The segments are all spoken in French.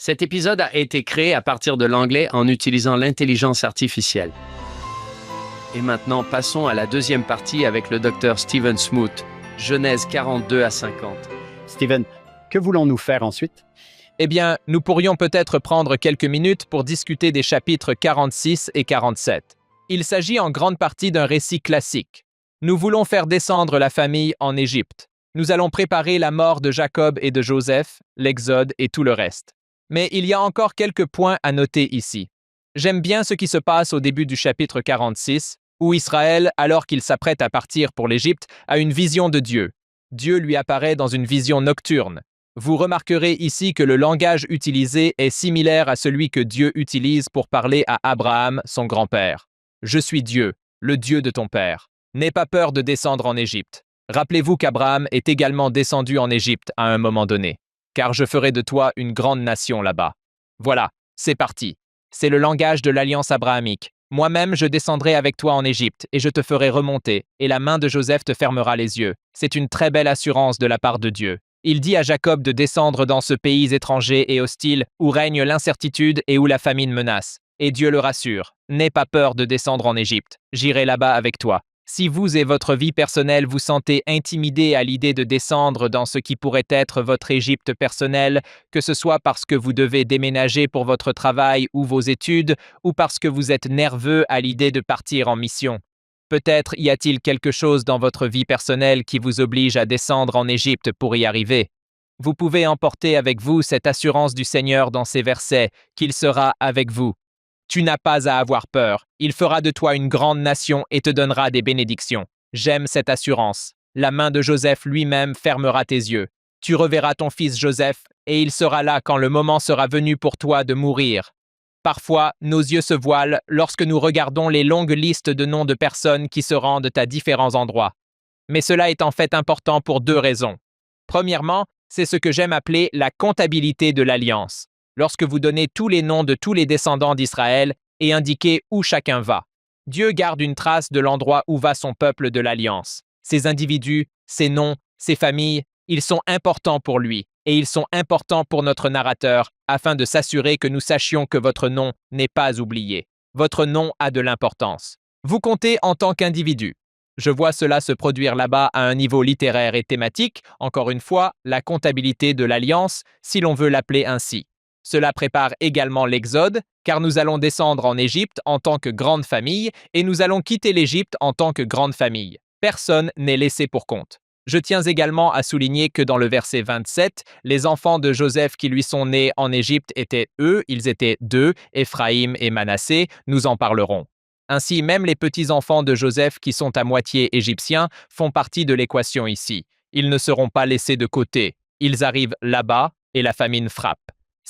Cet épisode a été créé à partir de l'anglais en utilisant l'intelligence artificielle. Et maintenant, passons à la deuxième partie avec le docteur Stephen Smoot, Genèse 42 à 50. Stephen, que voulons-nous faire ensuite? Eh bien, nous pourrions peut-être prendre quelques minutes pour discuter des chapitres 46 et 47. Il s'agit en grande partie d'un récit classique. Nous voulons faire descendre la famille en Égypte. Nous allons préparer la mort de Jacob et de Joseph, l'Exode et tout le reste. Mais il y a encore quelques points à noter ici. J'aime bien ce qui se passe au début du chapitre 46, où Israël, alors qu'il s'apprête à partir pour l'Égypte, a une vision de Dieu. Dieu lui apparaît dans une vision nocturne. Vous remarquerez ici que le langage utilisé est similaire à celui que Dieu utilise pour parler à Abraham, son grand-père. « Je suis Dieu, le Dieu de ton père. N'aie pas peur de descendre en Égypte. » Rappelez-vous qu'Abraham est également descendu en Égypte à un moment donné. « Car je ferai de toi une grande nation là-bas. » Voilà, c'est parti. C'est le langage de l'alliance abrahamique. Moi-même, je descendrai avec toi en Égypte, et je te ferai remonter, et la main de Joseph te fermera les yeux. C'est une très belle assurance de la part de Dieu. Il dit à Jacob de descendre dans ce pays étranger et hostile, où règne l'incertitude et où la famine menace. Et Dieu le rassure. N'aie pas peur de descendre en Égypte. J'irai là-bas avec toi. Si vous et votre vie personnelle vous sentez intimidés à l'idée de descendre dans ce qui pourrait être votre Égypte personnelle, que ce soit parce que vous devez déménager pour votre travail ou vos études, ou parce que vous êtes nerveux à l'idée de partir en mission, peut-être y a-t-il quelque chose dans votre vie personnelle qui vous oblige à descendre en Égypte pour y arriver. Vous pouvez emporter avec vous cette assurance du Seigneur dans ces versets, qu'il sera avec vous. Tu n'as pas à avoir peur, il fera de toi une grande nation et te donnera des bénédictions. J'aime cette assurance. La main de Joseph lui-même fermera tes yeux. Tu reverras ton fils Joseph, et il sera là quand le moment sera venu pour toi de mourir. Parfois, nos yeux se voilent lorsque nous regardons les longues listes de noms de personnes qui se rendent à différents endroits. Mais cela est en fait important pour deux raisons. Premièrement, c'est ce que j'aime appeler la comptabilité de l'alliance. Lorsque vous donnez tous les noms de tous les descendants d'Israël et indiquez où chacun va. Dieu garde une trace de l'endroit où va son peuple de l'alliance. Ces individus, ces noms, ces familles, ils sont importants pour lui et ils sont importants pour notre narrateur afin de s'assurer que nous sachions que votre nom n'est pas oublié. Votre nom a de l'importance. Vous comptez en tant qu'individu. Je vois cela se produire là-bas à un niveau littéraire et thématique, encore une fois, la comptabilité de l'alliance, si l'on veut l'appeler ainsi. Cela prépare également l'Exode, car nous allons descendre en Égypte en tant que grande famille et nous allons quitter l'Égypte en tant que grande famille. Personne n'est laissé pour compte. Je tiens également à souligner que dans le verset 27, les enfants de Joseph qui lui sont nés en Égypte ils étaient deux, Éphraïm et Manassé, nous en parlerons. Ainsi, même les petits-enfants de Joseph qui sont à moitié égyptiens font partie de l'équation ici. Ils ne seront pas laissés de côté. Ils arrivent là-bas et la famine frappe.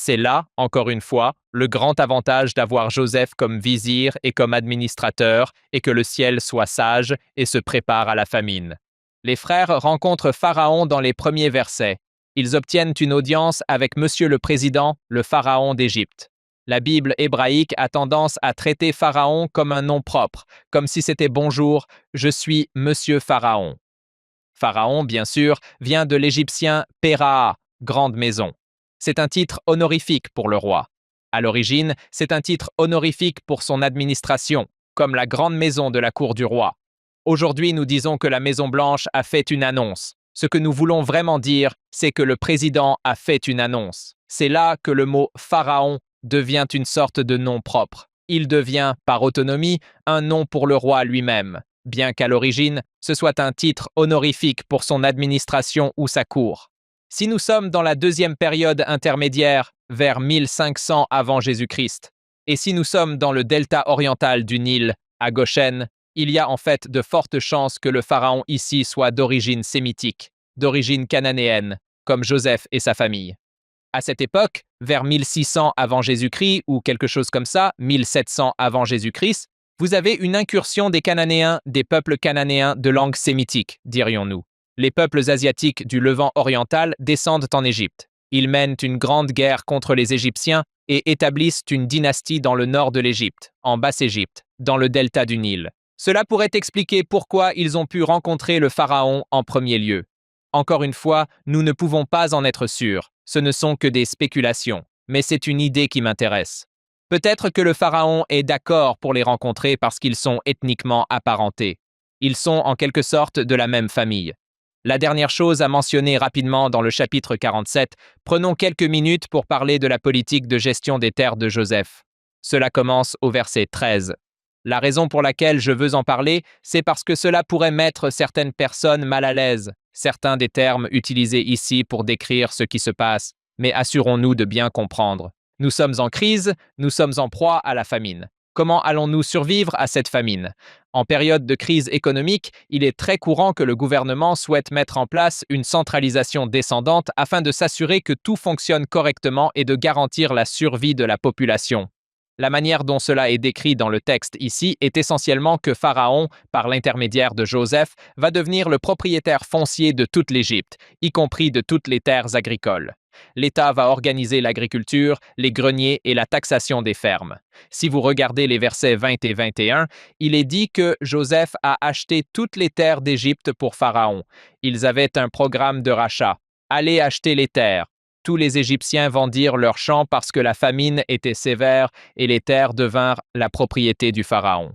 C'est là, encore une fois, le grand avantage d'avoir Joseph comme vizir et comme administrateur et que le ciel soit sage et se prépare à la famine. Les frères rencontrent Pharaon dans les premiers versets. Ils obtiennent une audience avec Monsieur le Président, le Pharaon d'Égypte. La Bible hébraïque a tendance à traiter Pharaon comme un nom propre, comme si c'était « Bonjour, je suis Monsieur Pharaon ». Pharaon, bien sûr, vient de l'égyptien Péraa, grande maison. C'est un titre honorifique pour le roi. À l'origine, c'est un titre honorifique pour son administration, comme la grande maison de la cour du roi. Aujourd'hui, nous disons que la Maison Blanche a fait une annonce. Ce que nous voulons vraiment dire, c'est que le président a fait une annonce. C'est là que le mot « pharaon » devient une sorte de nom propre. Il devient, par autonomie, un nom pour le roi lui-même, bien qu'à l'origine, ce soit un titre honorifique pour son administration ou sa cour. Si nous sommes dans la deuxième période intermédiaire, vers 1500 avant Jésus-Christ, et si nous sommes dans le delta oriental du Nil, à Goshen, il y a en fait de fortes chances que le pharaon ici soit d'origine sémitique, d'origine cananéenne, comme Joseph et sa famille. À cette époque, vers 1600 avant Jésus-Christ ou quelque chose comme ça, 1700 avant Jésus-Christ, vous avez une incursion des Cananéens, des peuples cananéens de langue sémitique, dirions-nous. Les peuples asiatiques du Levant oriental descendent en Égypte. Ils mènent une grande guerre contre les Égyptiens et établissent une dynastie dans le nord de l'Égypte, en Basse-Égypte, dans le delta du Nil. Cela pourrait expliquer pourquoi ils ont pu rencontrer le pharaon en premier lieu. Encore une fois, nous ne pouvons pas en être sûrs, ce ne sont que des spéculations. mais c'est une idée qui m'intéresse. Peut-être que le pharaon est d'accord pour les rencontrer parce qu'ils sont ethniquement apparentés. Ils sont en quelque sorte de la même famille. La dernière chose à mentionner rapidement dans le chapitre 47, prenons quelques minutes pour parler de la politique de gestion des terres de Joseph. Cela commence au verset 13. La raison pour laquelle je veux en parler, c'est parce que cela pourrait mettre certaines personnes mal à l'aise. Certains des termes utilisés ici pour décrire ce qui se passe, mais assurons-nous de bien comprendre. Nous sommes en crise, nous sommes en proie à la famine. Comment allons-nous survivre à cette famine? En période de crise économique, il est très courant que le gouvernement souhaite mettre en place une centralisation descendante afin de s'assurer que tout fonctionne correctement et de garantir la survie de la population. La manière dont cela est décrit dans le texte ici est essentiellement que Pharaon, par l'intermédiaire de Joseph, va devenir le propriétaire foncier de toute l'Égypte, y compris de toutes les terres agricoles. L'État va organiser l'agriculture, les greniers et la taxation des fermes. Si vous regardez les versets 20 et 21, il est dit que Joseph a acheté toutes les terres d'Égypte pour Pharaon. Ils avaient un programme de rachat. Allez acheter les terres. Tous les Égyptiens vendirent leurs champs parce que la famine était sévère et les terres devinrent la propriété du Pharaon.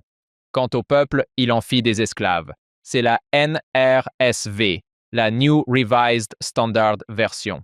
Quant au peuple, il en fit des esclaves. C'est la NRSV, la New Revised Standard Version.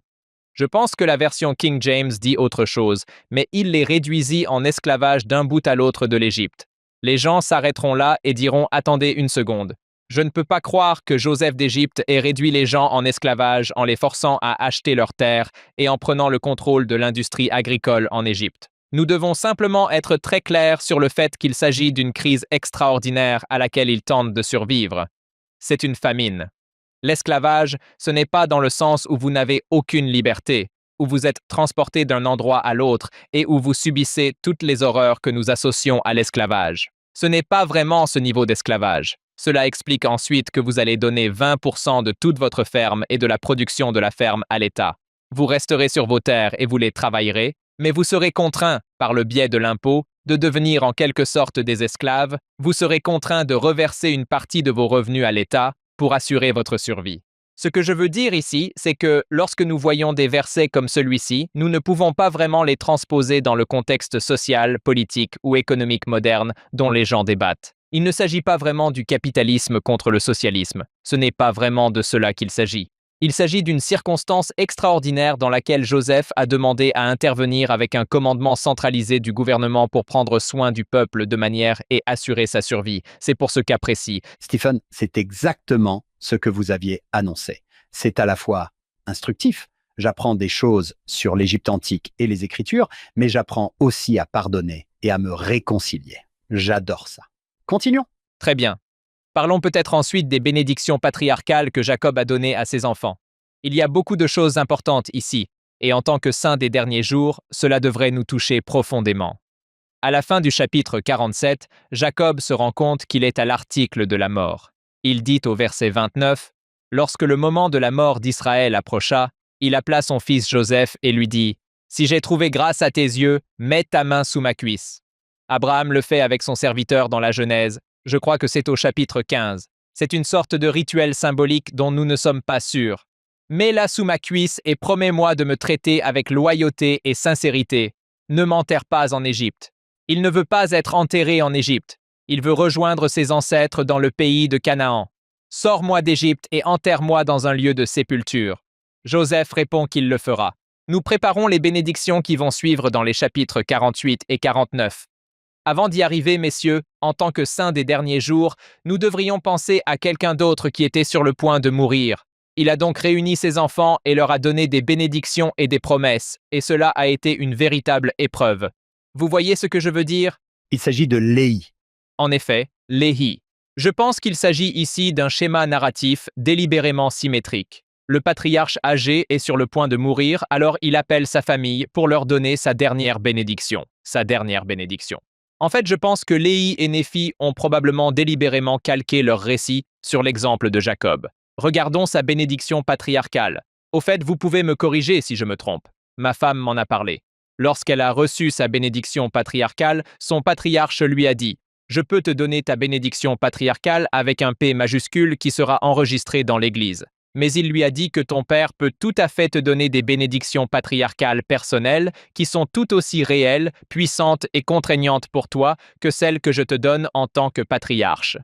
Je pense que la version King James dit autre chose, mais il les réduisit en esclavage d'un bout à l'autre de l'Égypte. Les gens s'arrêteront là et diront « Attendez une seconde. Je ne peux pas croire que Joseph d'Égypte ait réduit les gens en esclavage en les forçant à acheter leurs terres et en prenant le contrôle de l'industrie agricole en Égypte. Nous devons simplement être très clairs sur le fait qu'il s'agit d'une crise extraordinaire à laquelle ils tentent de survivre. C'est une famine. L'esclavage, ce n'est pas dans le sens où vous n'avez aucune liberté, où vous êtes transporté d'un endroit à l'autre et où vous subissez toutes les horreurs que nous associons à l'esclavage. Ce n'est pas vraiment ce niveau d'esclavage. Cela explique ensuite que vous allez donner 20% de toute votre ferme et de la production de la ferme à l'État. Vous resterez sur vos terres et vous les travaillerez, mais vous serez contraint, par le biais de l'impôt, de devenir en quelque sorte des esclaves. Vous serez contraint de reverser une partie de vos revenus à l'État pour assurer votre survie. Ce que je veux dire ici, c'est que lorsque nous voyons des versets comme celui-ci, nous ne pouvons pas vraiment les transposer dans le contexte social, politique ou économique moderne dont les gens débattent. Il ne s'agit pas vraiment du capitalisme contre le socialisme. Ce n'est pas vraiment de cela qu'il s'agit. Il s'agit d'une circonstance extraordinaire dans laquelle Joseph a demandé à intervenir avec un commandement centralisé du gouvernement pour prendre soin du peuple de manière et assurer sa survie. C'est pour ce cas précis. Stephen, c'est exactement ce que vous aviez annoncé. C'est à la fois instructif, j'apprends des choses sur l'Égypte antique et les Écritures, mais j'apprends aussi à pardonner et à me réconcilier. J'adore ça. Continuons. Très bien. Parlons peut-être ensuite des bénédictions patriarcales que Jacob a données à ses enfants. Il y a beaucoup de choses importantes ici, et en tant que saint des derniers jours, cela devrait nous toucher profondément. À la fin du chapitre 47, Jacob se rend compte qu'il est à l'article de la mort. Il dit au verset 29, « Lorsque le moment de la mort d'Israël approcha, il appela son fils Joseph et lui dit, « Si j'ai trouvé grâce à tes yeux, mets ta main sous ma cuisse. » Abraham le fait avec son serviteur dans la Genèse. Je crois que c'est au chapitre 15. C'est une sorte de rituel symbolique dont nous ne sommes pas sûrs. Mets-la sous ma cuisse et promets-moi de me traiter avec loyauté et sincérité. Ne m'enterre pas en Égypte. Il ne veut pas être enterré en Égypte. Il veut rejoindre ses ancêtres dans le pays de Canaan. Sors-moi d'Égypte et enterre-moi dans un lieu de sépulture. Joseph répond qu'il le fera. Nous préparons les bénédictions qui vont suivre dans les chapitres 48 et 49. Avant d'y arriver, messieurs, en tant que saints des derniers jours, nous devrions penser à quelqu'un d'autre qui était sur le point de mourir. Il a donc réuni ses enfants et leur a donné des bénédictions et des promesses, et cela a été une véritable épreuve. Vous voyez ce que je veux dire? Il s'agit de Léhi. En effet, Léhi. Je pense qu'il s'agit ici d'un schéma narratif délibérément symétrique. Le patriarche âgé est sur le point de mourir, alors il appelle sa famille pour leur donner sa dernière bénédiction. En fait, je pense que Léhi et Néphi ont probablement délibérément calqué leur récit sur l'exemple de Jacob. Regardons sa bénédiction patriarcale. Au fait, vous pouvez me corriger si je me trompe. Ma femme m'en a parlé. Lorsqu'elle a reçu sa bénédiction patriarcale, son patriarche lui a dit « Je peux te donner ta bénédiction patriarcale avec un P majuscule qui sera enregistré dans l'Église. Mais il lui a dit que ton père peut tout à fait te donner des bénédictions patriarcales personnelles qui sont tout aussi réelles, puissantes et contraignantes pour toi que celles que je te donne en tant que patriarche.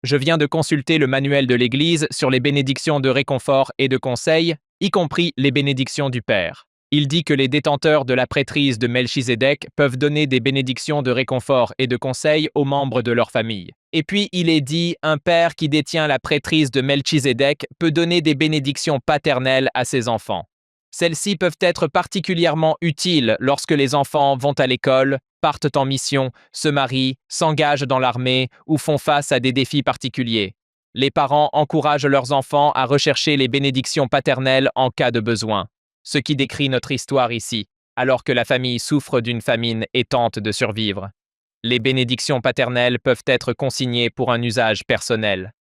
Je viens de consulter le manuel de l'Église sur les bénédictions de réconfort et de conseil, y compris les bénédictions du Père. Il dit que les détenteurs de la prêtrise de Melchizedek peuvent donner des bénédictions de réconfort et de conseil aux membres de leur famille. Et puis il est dit, un père qui détient la prêtrise de Melchizedek peut donner des bénédictions paternelles à ses enfants. Celles-ci peuvent être particulièrement utiles lorsque les enfants vont à l'école, partent en mission, se marient, s'engagent dans l'armée ou font face à des défis particuliers. Les parents encouragent leurs enfants à rechercher les bénédictions paternelles en cas de besoin. Ce qui décrit notre histoire ici, alors que la famille souffre d'une famine et tente de survivre. Les bénédictions paternelles peuvent être consignées pour un usage personnel.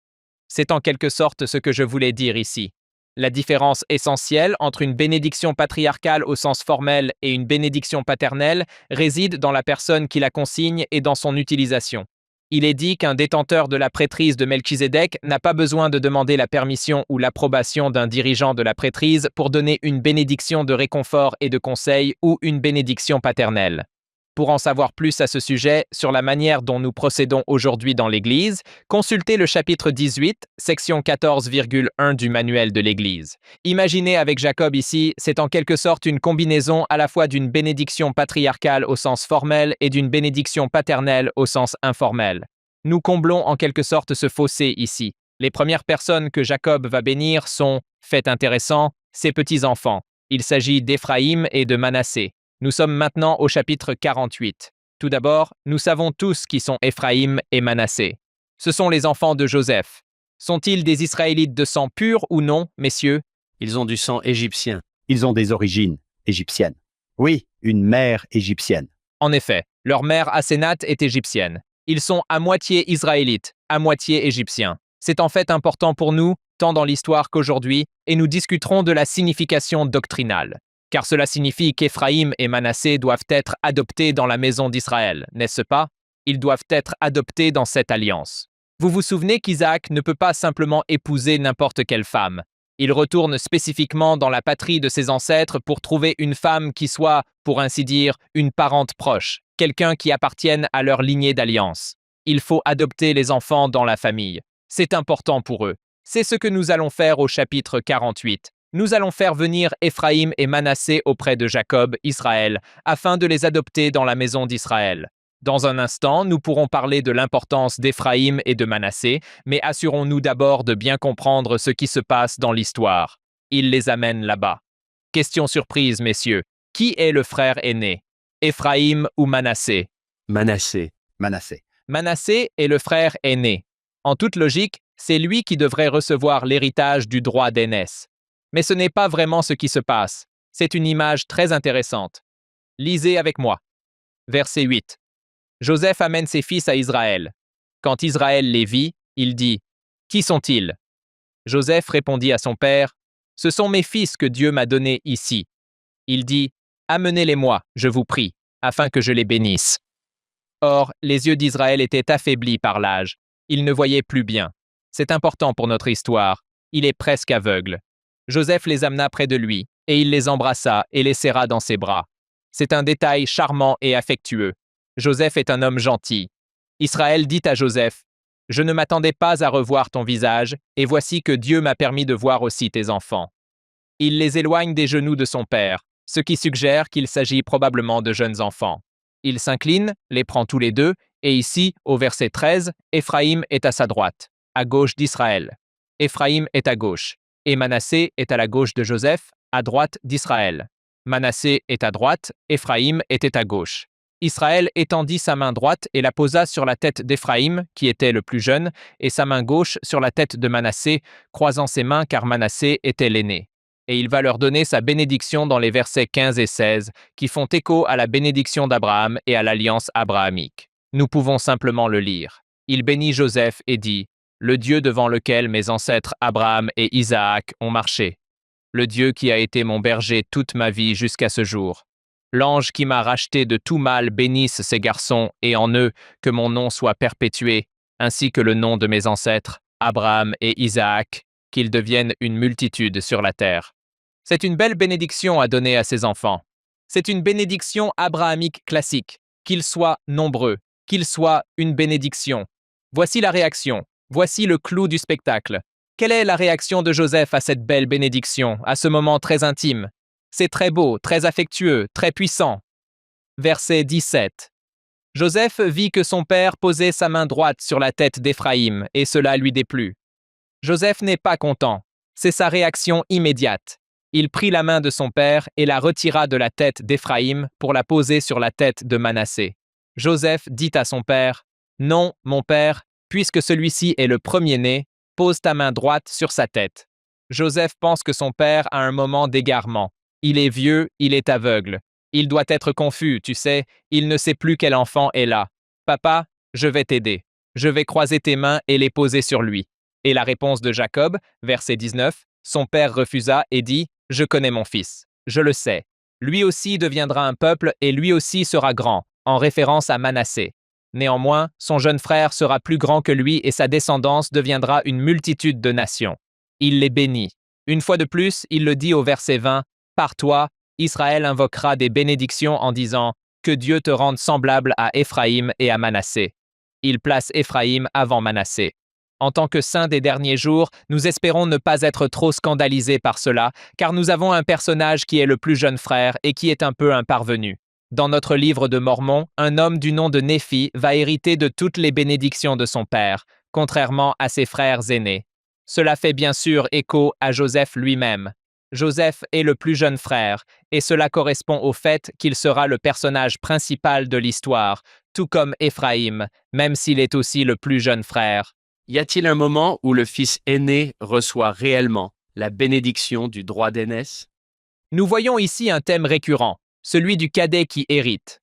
C'est en quelque sorte ce que je voulais dire ici. La différence essentielle entre une bénédiction patriarcale au sens formel et une bénédiction paternelle réside dans la personne qui la consigne et dans son utilisation. Il est dit qu'un détenteur de la prêtrise de Melchizedek n'a pas besoin de demander la permission ou l'approbation d'un dirigeant de la prêtrise pour donner une bénédiction de réconfort et de conseil ou une bénédiction paternelle. Pour en savoir plus à ce sujet, sur la manière dont nous procédons aujourd'hui dans l'Église, consultez le chapitre 18, section 14,1 du manuel de l'Église. Imaginez avec Jacob ici, c'est en quelque sorte une combinaison à la fois d'une bénédiction patriarcale au sens formel et d'une bénédiction paternelle au sens informel. Nous comblons en quelque sorte ce fossé ici. Les premières personnes que Jacob va bénir sont, fait intéressant, ses petits-enfants. Il s'agit d'Éphraïm et de Manassé. Nous sommes maintenant au chapitre 48. Tout d'abord, nous savons tous qui sont Éphraïm et Manassé. Ce sont les enfants de Joseph. Sont-ils des Israélites de sang pur ou non, messieurs? Ils ont du sang égyptien. Ils ont des origines égyptiennes. Oui, une mère égyptienne. En effet, leur mère Asénath est égyptienne. Ils sont à moitié israélites, à moitié égyptiens. C'est en fait important pour nous, tant dans l'histoire qu'aujourd'hui, et nous discuterons de la signification doctrinale. Car cela signifie qu'Éphraïm et Manassé doivent être adoptés dans la maison d'Israël, n'est-ce pas? Ils doivent être adoptés dans cette alliance. Vous vous souvenez qu'Isaac ne peut pas simplement épouser n'importe quelle femme. Il retourne spécifiquement dans la patrie de ses ancêtres pour trouver une femme qui soit, pour ainsi dire, une parente proche, quelqu'un qui appartienne à leur lignée d'alliance. Il faut adopter les enfants dans la famille. C'est important pour eux. C'est ce que nous allons faire au chapitre 48. Nous allons faire venir Éphraïm et Manassé auprès de Jacob, Israël, afin de les adopter dans la maison d'Israël. Dans un instant, nous pourrons parler de l'importance d'Éphraïm et de Manassé, mais assurons-nous d'abord de bien comprendre ce qui se passe dans l'histoire. Il les amène là-bas. Question surprise, messieurs. Qui est le frère aîné? Éphraïm ou Manassé? Manassé. Manassé. Manassé est le frère aîné. En toute logique, c'est lui qui devrait recevoir l'héritage du droit d'aînesse. Mais ce n'est pas vraiment ce qui se passe. C'est une image très intéressante. Lisez avec moi. Verset 8. Joseph amène ses fils à Israël. Quand Israël les vit, il dit « Qui sont-ils » Joseph répondit à son père « Ce sont mes fils que Dieu m'a donnés ici. » Il dit « Amenez-les-moi, je vous prie, afin que je les bénisse. » Or, les yeux d'Israël étaient affaiblis par l'âge. Il ne voyait plus bien. C'est important pour notre histoire. Il est presque aveugle. Joseph les amena près de lui, et il les embrassa et les serra dans ses bras. C'est un détail charmant et affectueux. Joseph est un homme gentil. Israël dit à Joseph, « Je ne m'attendais pas à revoir ton visage, et voici que Dieu m'a permis de voir aussi tes enfants. » Il les éloigne des genoux de son père, ce qui suggère qu'il s'agit probablement de jeunes enfants. Il s'incline, les prend tous les deux, et ici, au verset 13, Éphraïm est à sa droite, à gauche d'Israël. Éphraïm est à gauche. Et Manassé est à la gauche de Joseph, à droite d'Israël. Manassé est à droite, Éphraïm était à gauche. Israël étendit sa main droite et la posa sur la tête d'Éphraïm, qui était le plus jeune, et sa main gauche sur la tête de Manassé, croisant ses mains car Manassé était l'aîné. Et il va leur donner sa bénédiction dans les versets 15 et 16, qui font écho à la bénédiction d'Abraham et à l'alliance abrahamique. Nous pouvons simplement le lire. Il bénit Joseph et dit « Le Dieu devant lequel mes ancêtres Abraham et Isaac ont marché. Le Dieu qui a été mon berger toute ma vie jusqu'à ce jour. L'ange qui m'a racheté de tout mal bénisse ces garçons et en eux que mon nom soit perpétué, ainsi que le nom de mes ancêtres, Abraham et Isaac, qu'ils deviennent une multitude sur la terre. C'est une belle bénédiction à donner à ses enfants. C'est une bénédiction abrahamique classique, qu'ils soient nombreux, qu'ils soient une bénédiction. Voici la réaction, voici le clou du spectacle. Quelle est la réaction de Joseph à cette belle bénédiction, à ce moment très intime? C'est très beau, très affectueux, très puissant. Verset 17. Joseph vit que son père posait sa main droite sur la tête d'Éphraïm, et cela lui déplut. Joseph n'est pas content. C'est sa réaction immédiate. Il prit la main de son père et la retira de la tête d'Éphraïm pour la poser sur la tête de Manassé. Joseph dit à son père, « Non, mon père, puisque celui-ci est le premier-né, pose ta main droite sur sa tête. » Joseph pense que son père a un moment d'égarement. Il est vieux, il est aveugle. Il doit être confus, tu sais, il ne sait plus quel enfant est là. « Papa, je vais t'aider. Je vais croiser tes mains et les poser sur lui. » Et la réponse de Jacob, verset 19, son père refusa et dit, « Je connais mon fils, je le sais. Lui aussi deviendra un peuple et lui aussi sera grand, en référence à Manassé. Néanmoins, son jeune frère sera plus grand que lui et sa descendance deviendra une multitude de nations. » Il les bénit. Une fois de plus, il le dit au verset 20, « Par toi, Israël invoquera des bénédictions en disant, que Dieu te rende semblable à Éphraïm et à Manassé. » Il place Éphraïm avant Manassé. En tant que saints des derniers jours, nous espérons ne pas être trop scandalisés par cela, car nous avons un personnage qui est le plus jeune frère et qui est un peu un parvenu. Dans notre livre de Mormon, un homme du nom de Néphi va hériter de toutes les bénédictions de son père, contrairement à ses frères aînés. Cela fait bien sûr écho à Joseph lui-même. Joseph est le plus jeune frère, et cela correspond au fait qu'il sera le personnage principal de l'histoire, tout comme Éphraïm, même s'il est aussi le plus jeune frère. Y a-t-il un moment où le fils aîné reçoit réellement la bénédiction du droit d'aînesse? Nous voyons ici un thème récurrent, celui du cadet qui hérite.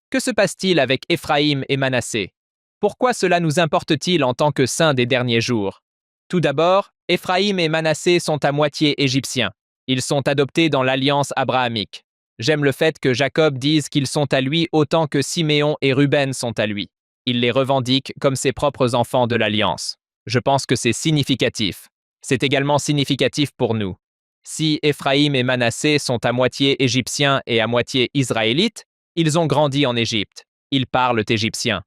Que se passe-t-il avec Éphraïm et Manassé? Pourquoi cela nous importe-t-il en tant que saints des derniers jours? Tout d'abord, Éphraïm et Manassé sont à moitié égyptiens. Ils sont adoptés dans l'alliance abrahamique. J'aime le fait que Jacob dise qu'ils sont à lui autant que Siméon et Ruben sont à lui. Il les revendique comme ses propres enfants de l'Alliance. Je pense que c'est significatif. C'est également significatif pour nous. Si Éphraïm et Manassé sont à moitié égyptiens et à moitié israélites, ils ont grandi en Égypte. Ils parlent égyptien.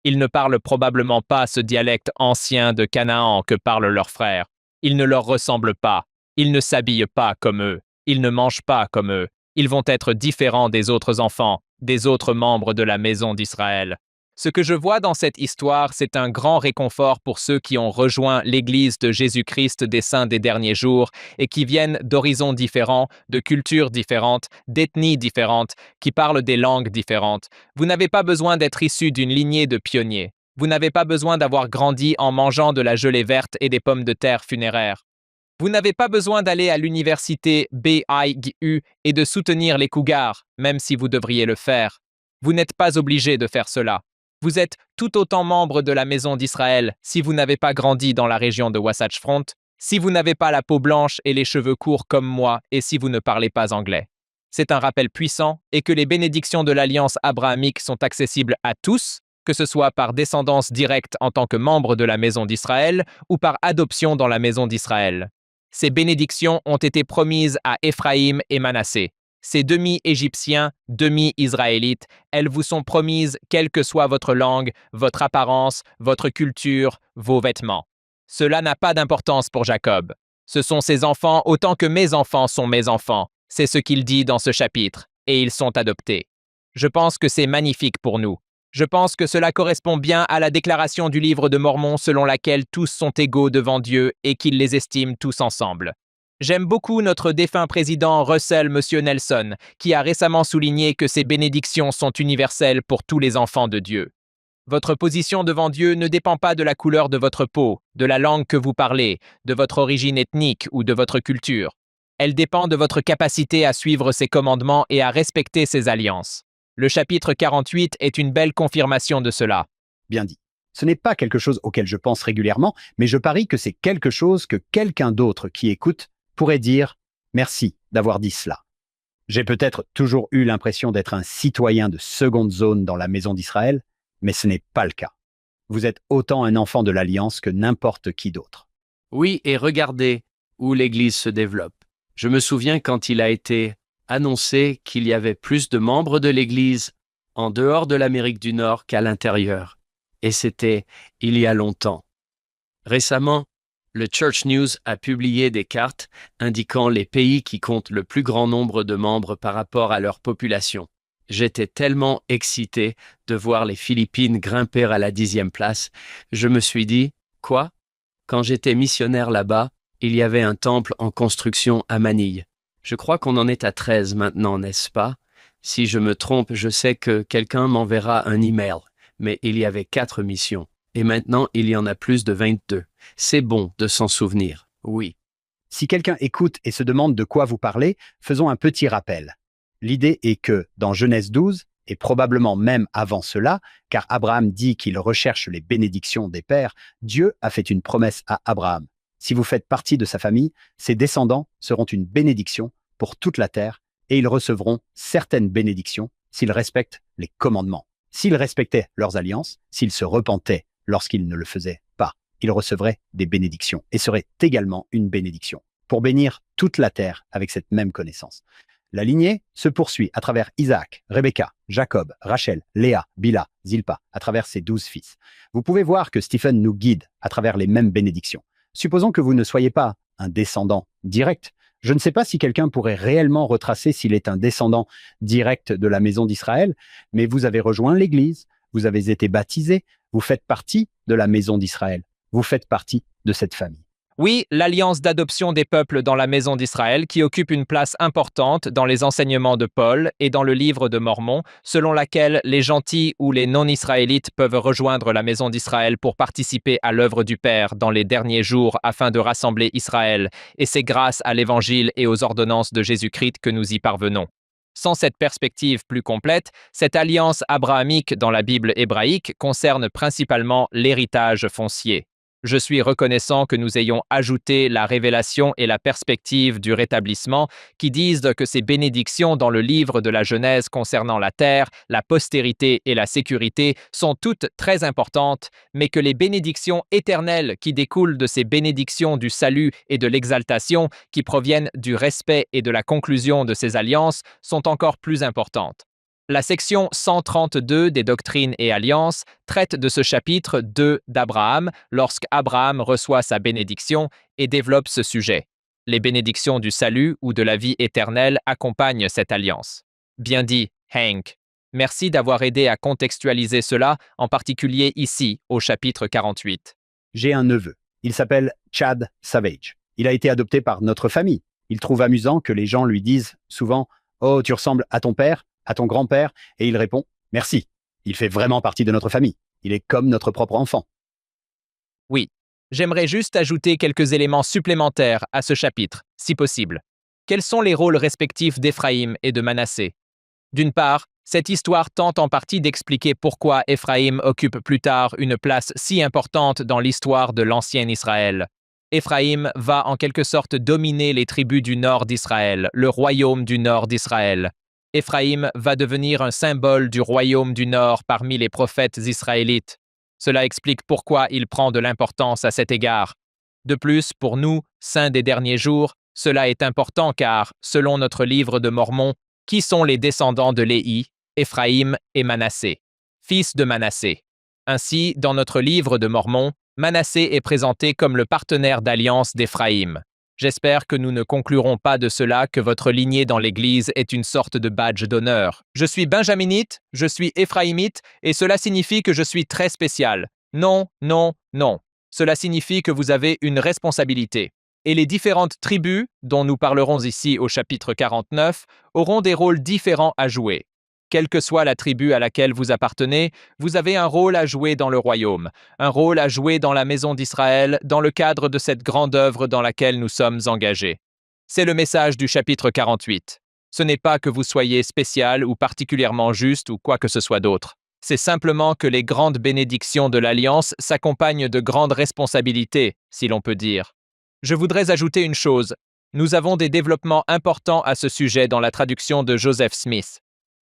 Ils ne parlent probablement pas ce dialecte ancien de Canaan que parlent leurs frères. Ils ne leur ressemblent pas. Ils ne s'habillent pas comme eux. Ils ne mangent pas comme eux. Ils vont être différents des autres enfants, des autres membres de la maison d'Israël. Ce que je vois dans cette histoire, c'est un grand réconfort pour ceux qui ont rejoint l'Église de Jésus-Christ des saints des derniers jours et qui viennent d'horizons différents, de cultures différentes, d'ethnies différentes, qui parlent des langues différentes. Vous n'avez pas besoin d'être issu d'une lignée de pionniers. Vous n'avez pas besoin d'avoir grandi en mangeant de la gelée verte et des pommes de terre funéraires. Vous n'avez pas besoin d'aller à l'université BYU et de soutenir les Cougars, même si vous devriez le faire. Vous n'êtes pas obligé de faire cela. Vous êtes tout autant membre de la maison d'Israël si vous n'avez pas grandi dans la région de Wasatch Front, si vous n'avez pas la peau blanche et les cheveux courts comme moi et si vous ne parlez pas anglais. C'est un rappel puissant et que les bénédictions de l'Alliance abrahamique sont accessibles à tous, que ce soit par descendance directe en tant que membre de la maison d'Israël ou par adoption dans la maison d'Israël. Ces bénédictions ont été promises à Éphraïm et Manassé. Ces demi-égyptiens, demi-israélites, elles vous sont promises quelle que soit votre langue, votre apparence, votre culture, vos vêtements. Cela n'a pas d'importance pour Jacob. Ce sont ses enfants autant que mes enfants sont mes enfants. C'est ce qu'il dit dans ce chapitre, et ils sont adoptés. Je pense que c'est magnifique pour nous. Je pense que cela correspond bien à la déclaration du livre de Mormon selon laquelle tous sont égaux devant Dieu et qu'il les estime tous ensemble. J'aime beaucoup notre défunt président Russell M. Nelson, qui a récemment souligné que ces bénédictions sont universelles pour tous les enfants de Dieu. Votre position devant Dieu ne dépend pas de la couleur de votre peau, de la langue que vous parlez, de votre origine ethnique ou de votre culture. Elle dépend de votre capacité à suivre ses commandements et à respecter ses alliances. Le chapitre 48 est une belle confirmation de cela. Bien dit. Ce n'est pas quelque chose auquel je pense régulièrement, mais je parie que c'est quelque chose que quelqu'un d'autre qui écoute pourrait dire « Merci d'avoir dit cela ». J'ai peut-être toujours eu l'impression d'être un citoyen de seconde zone dans la maison d'Israël, mais ce n'est pas le cas. Vous êtes autant un enfant de l'Alliance que n'importe qui d'autre. Oui, et regardez, où l'Église se développe. Je me souviens quand il a été annoncé qu'il y avait plus de membres de l'Église en dehors de l'Amérique du Nord qu'à l'intérieur. Et c'était il y a longtemps. Récemment, le Church News a publié des cartes indiquant les pays qui comptent le plus grand nombre de membres par rapport à leur population. J'étais tellement excité de voir les Philippines grimper à la 10e place. Je me suis dit, quoi? Quand j'étais missionnaire là-bas, il y avait un temple en construction à Manille. Je crois qu'on en est à 13 maintenant, n'est-ce pas? Si je me trompe, je sais que quelqu'un m'enverra un email, mais il y avait 4 missions. Et maintenant, il y en a plus de 22. C'est bon de s'en souvenir, oui. Si quelqu'un écoute et se demande de quoi vous parlez, faisons un petit rappel. L'idée est que, dans Genèse 12, et probablement même avant cela, car Abraham dit qu'il recherche les bénédictions des pères, Dieu a fait une promesse à Abraham. Si vous faites partie de sa famille, ses descendants seront une bénédiction pour toute la terre, et ils recevront certaines bénédictions s'ils respectent les commandements. S'ils respectaient leurs alliances, s'ils se repentaient lorsqu'ils ne le faisaient pas, ils recevraient des bénédictions et seraient également une bénédiction, pour bénir toute la terre avec cette même connaissance. La lignée se poursuit à travers Isaac, Rebecca, Jacob, Rachel, Léa, Bila, Zilpa, à travers ses 12 fils. Vous pouvez voir que Stephen nous guide à travers les mêmes bénédictions. Supposons que vous ne soyez pas un descendant direct. Je ne sais pas si quelqu'un pourrait réellement retracer s'il est un descendant direct de la maison d'Israël, mais vous avez rejoint l'Église, vous avez été baptisé, vous faites partie de la maison d'Israël, vous faites partie de cette famille. Oui, l'alliance d'adoption des peuples dans la maison d'Israël qui occupe une place importante dans les enseignements de Paul et dans le livre de Mormon, selon laquelle les gentils ou les non-israélites peuvent rejoindre la maison d'Israël pour participer à l'œuvre du Père dans les derniers jours afin de rassembler Israël, et c'est grâce à l'Évangile et aux ordonnances de Jésus-Christ que nous y parvenons. Sans cette perspective plus complète, cette alliance abrahamique dans la Bible hébraïque concerne principalement l'héritage foncier. Je suis reconnaissant que nous ayons ajouté la révélation et la perspective du rétablissement qui disent que ces bénédictions dans le livre de la Genèse concernant la terre, la postérité et la sécurité sont toutes très importantes, mais que les bénédictions éternelles qui découlent de ces bénédictions du salut et de l'exaltation qui proviennent du respect et de la conclusion de ces alliances sont encore plus importantes. La section 132 des Doctrines et Alliances traite de ce chapitre 2 d'Abraham lorsqu'Abraham reçoit sa bénédiction et développe ce sujet. Les bénédictions du salut ou de la vie éternelle accompagnent cette alliance. Bien dit, Hank. Merci d'avoir aidé à contextualiser cela, en particulier ici, au chapitre 48. J'ai un neveu. Il s'appelle Chad Savage. Il a été adopté par notre famille. Il trouve amusant que les gens lui disent souvent « Oh, tu ressembles à ton père ?» à ton grand-père, et il répond « Merci, il fait vraiment partie de notre famille. Il est comme notre propre enfant. » Oui, j'aimerais juste ajouter quelques éléments supplémentaires à ce chapitre, si possible. Quels sont les rôles respectifs d'Éphraïm et de Manassé? D'une part, cette histoire tente en partie d'expliquer pourquoi Éphraïm occupe plus tard une place si importante dans l'histoire de l'ancien Israël. Éphraïm va en quelque sorte dominer les tribus du nord d'Israël, le royaume du nord d'Israël. Éphraïm va devenir un symbole du royaume du Nord parmi les prophètes israélites. Cela explique pourquoi il prend de l'importance à cet égard. De plus, pour nous, saints des derniers jours, cela est important car, selon notre livre de Mormon, qui sont les descendants de Léhi, Éphraïm et Manassé, fils de Manassé. Ainsi, dans notre livre de Mormon, Manassé est présenté comme le partenaire d'alliance d'Éphraïm. J'espère que nous ne conclurons pas de cela que votre lignée dans l'Église est une sorte de badge d'honneur. Je suis benjaminite, je suis éphraïmite, et cela signifie que je suis très spécial. Non, non, non. Cela signifie que vous avez une responsabilité. Et les différentes tribus, dont nous parlerons ici au chapitre 49, auront des rôles différents à jouer. Quelle que soit la tribu à laquelle vous appartenez, vous avez un rôle à jouer dans le royaume, un rôle à jouer dans la maison d'Israël, dans le cadre de cette grande œuvre dans laquelle nous sommes engagés. C'est le message du chapitre 48. Ce n'est pas que vous soyez spécial ou particulièrement juste ou quoi que ce soit d'autre. C'est simplement que les grandes bénédictions de l'Alliance s'accompagnent de grandes responsabilités, si l'on peut dire. Je voudrais ajouter une chose. Nous avons des développements importants à ce sujet dans la traduction de Joseph Smith.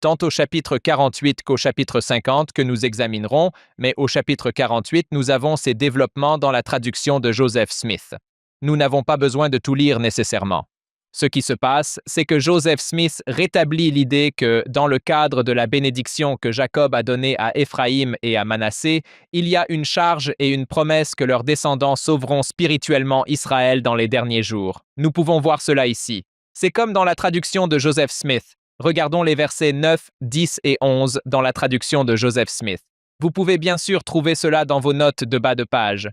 Tant au chapitre 48 qu'au chapitre 50 que nous examinerons, mais au chapitre 48, nous avons ces développements dans la traduction de Joseph Smith. Nous n'avons pas besoin de tout lire nécessairement. Ce qui se passe, c'est que Joseph Smith rétablit l'idée que, dans le cadre de la bénédiction que Jacob a donnée à Éphraïm et à Manassé, il y a une charge et une promesse que leurs descendants sauveront spirituellement Israël dans les derniers jours. Nous pouvons voir cela ici. C'est comme dans la traduction de Joseph Smith. Regardons les versets 9, 10 et 11 dans la traduction de Joseph Smith. Vous pouvez bien sûr trouver cela dans vos notes de bas de page.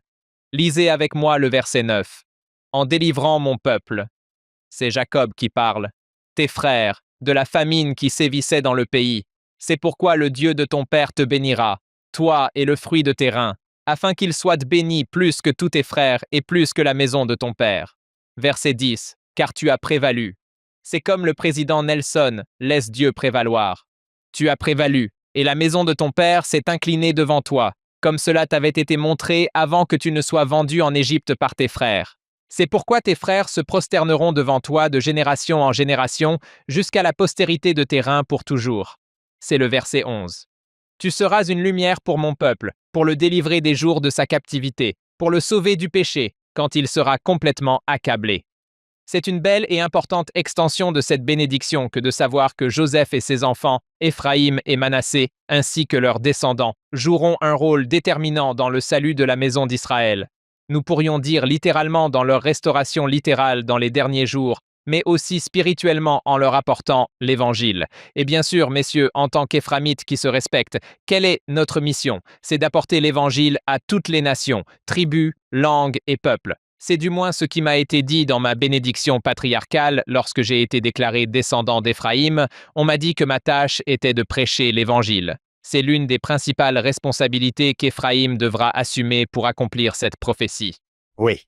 Lisez avec moi le verset 9. « En délivrant mon peuple ». C'est Jacob qui parle. « Tes frères, de la famine qui sévissait dans le pays. C'est pourquoi le Dieu de ton père te bénira, toi et le fruit de tes reins, afin qu'il soit béni plus que tous tes frères et plus que la maison de ton père. » Verset 10. « Car tu as prévalu. » C'est comme le président Nelson, laisse Dieu prévaloir. Tu as prévalu, et la maison de ton père s'est inclinée devant toi, comme cela t'avait été montré avant que tu ne sois vendu en Égypte par tes frères. C'est pourquoi tes frères se prosterneront devant toi de génération en génération, jusqu'à la postérité de tes reins pour toujours. C'est le verset 11. Tu seras une lumière pour mon peuple, pour le délivrer des jours de sa captivité, pour le sauver du péché, quand il sera complètement accablé. C'est une belle et importante extension de cette bénédiction que de savoir que Joseph et ses enfants, Éphraïm et Manassé, ainsi que leurs descendants, joueront un rôle déterminant dans le salut de la maison d'Israël. Nous pourrions dire littéralement dans leur restauration littérale dans les derniers jours, mais aussi spirituellement en leur apportant l'Évangile. Et bien sûr, messieurs, en tant qu'Éphramites qui se respectent, quelle est notre mission? C'est d'apporter l'Évangile à toutes les nations, tribus, langues et peuples. C'est du moins ce qui m'a été dit dans ma bénédiction patriarcale lorsque j'ai été déclaré descendant d'Éphraïm. On m'a dit que ma tâche était de prêcher l'Évangile. C'est l'une des principales responsabilités qu'Éphraïm devra assumer pour accomplir cette prophétie. Oui,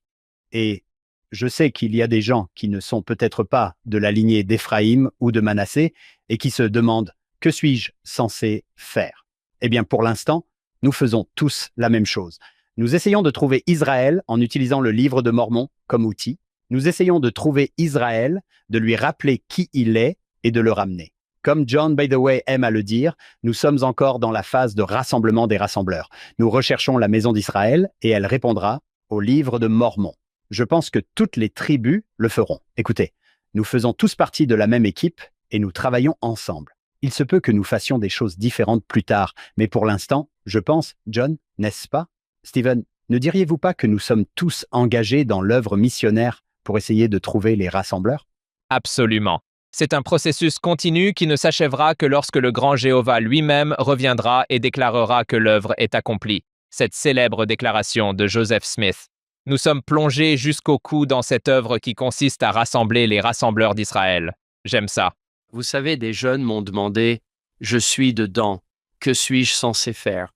et je sais qu'il y a des gens qui ne sont peut-être pas de la lignée d'Éphraïm ou de Manassé et qui se demandent « Que suis-je censé faire ?» Eh bien, pour l'instant, nous faisons tous la même chose. Nous essayons de trouver Israël en utilisant le livre de Mormon comme outil. Nous essayons de trouver Israël, de lui rappeler qui il est et de le ramener. Comme John, by the way, aime à le dire, nous sommes encore dans la phase de rassemblement des rassembleurs. Nous recherchons la maison d'Israël et elle répondra au livre de Mormon. Je pense que toutes les tribus le feront. Écoutez, nous faisons tous partie de la même équipe et nous travaillons ensemble. Il se peut que nous fassions des choses différentes plus tard, mais pour l'instant, je pense, John, n'est-ce pas? Stephen, ne diriez-vous pas que nous sommes tous engagés dans l'œuvre missionnaire pour essayer de trouver les rassembleurs? Absolument. C'est un processus continu qui ne s'achèvera que lorsque le grand Jéhovah lui-même reviendra et déclarera que l'œuvre est accomplie. Cette célèbre déclaration de Joseph Smith. Nous sommes plongés jusqu'au cou dans cette œuvre qui consiste à rassembler les rassembleurs d'Israël. J'aime ça. Vous savez, des jeunes m'ont demandé « Je suis dedans, que suis-je censé faire ?»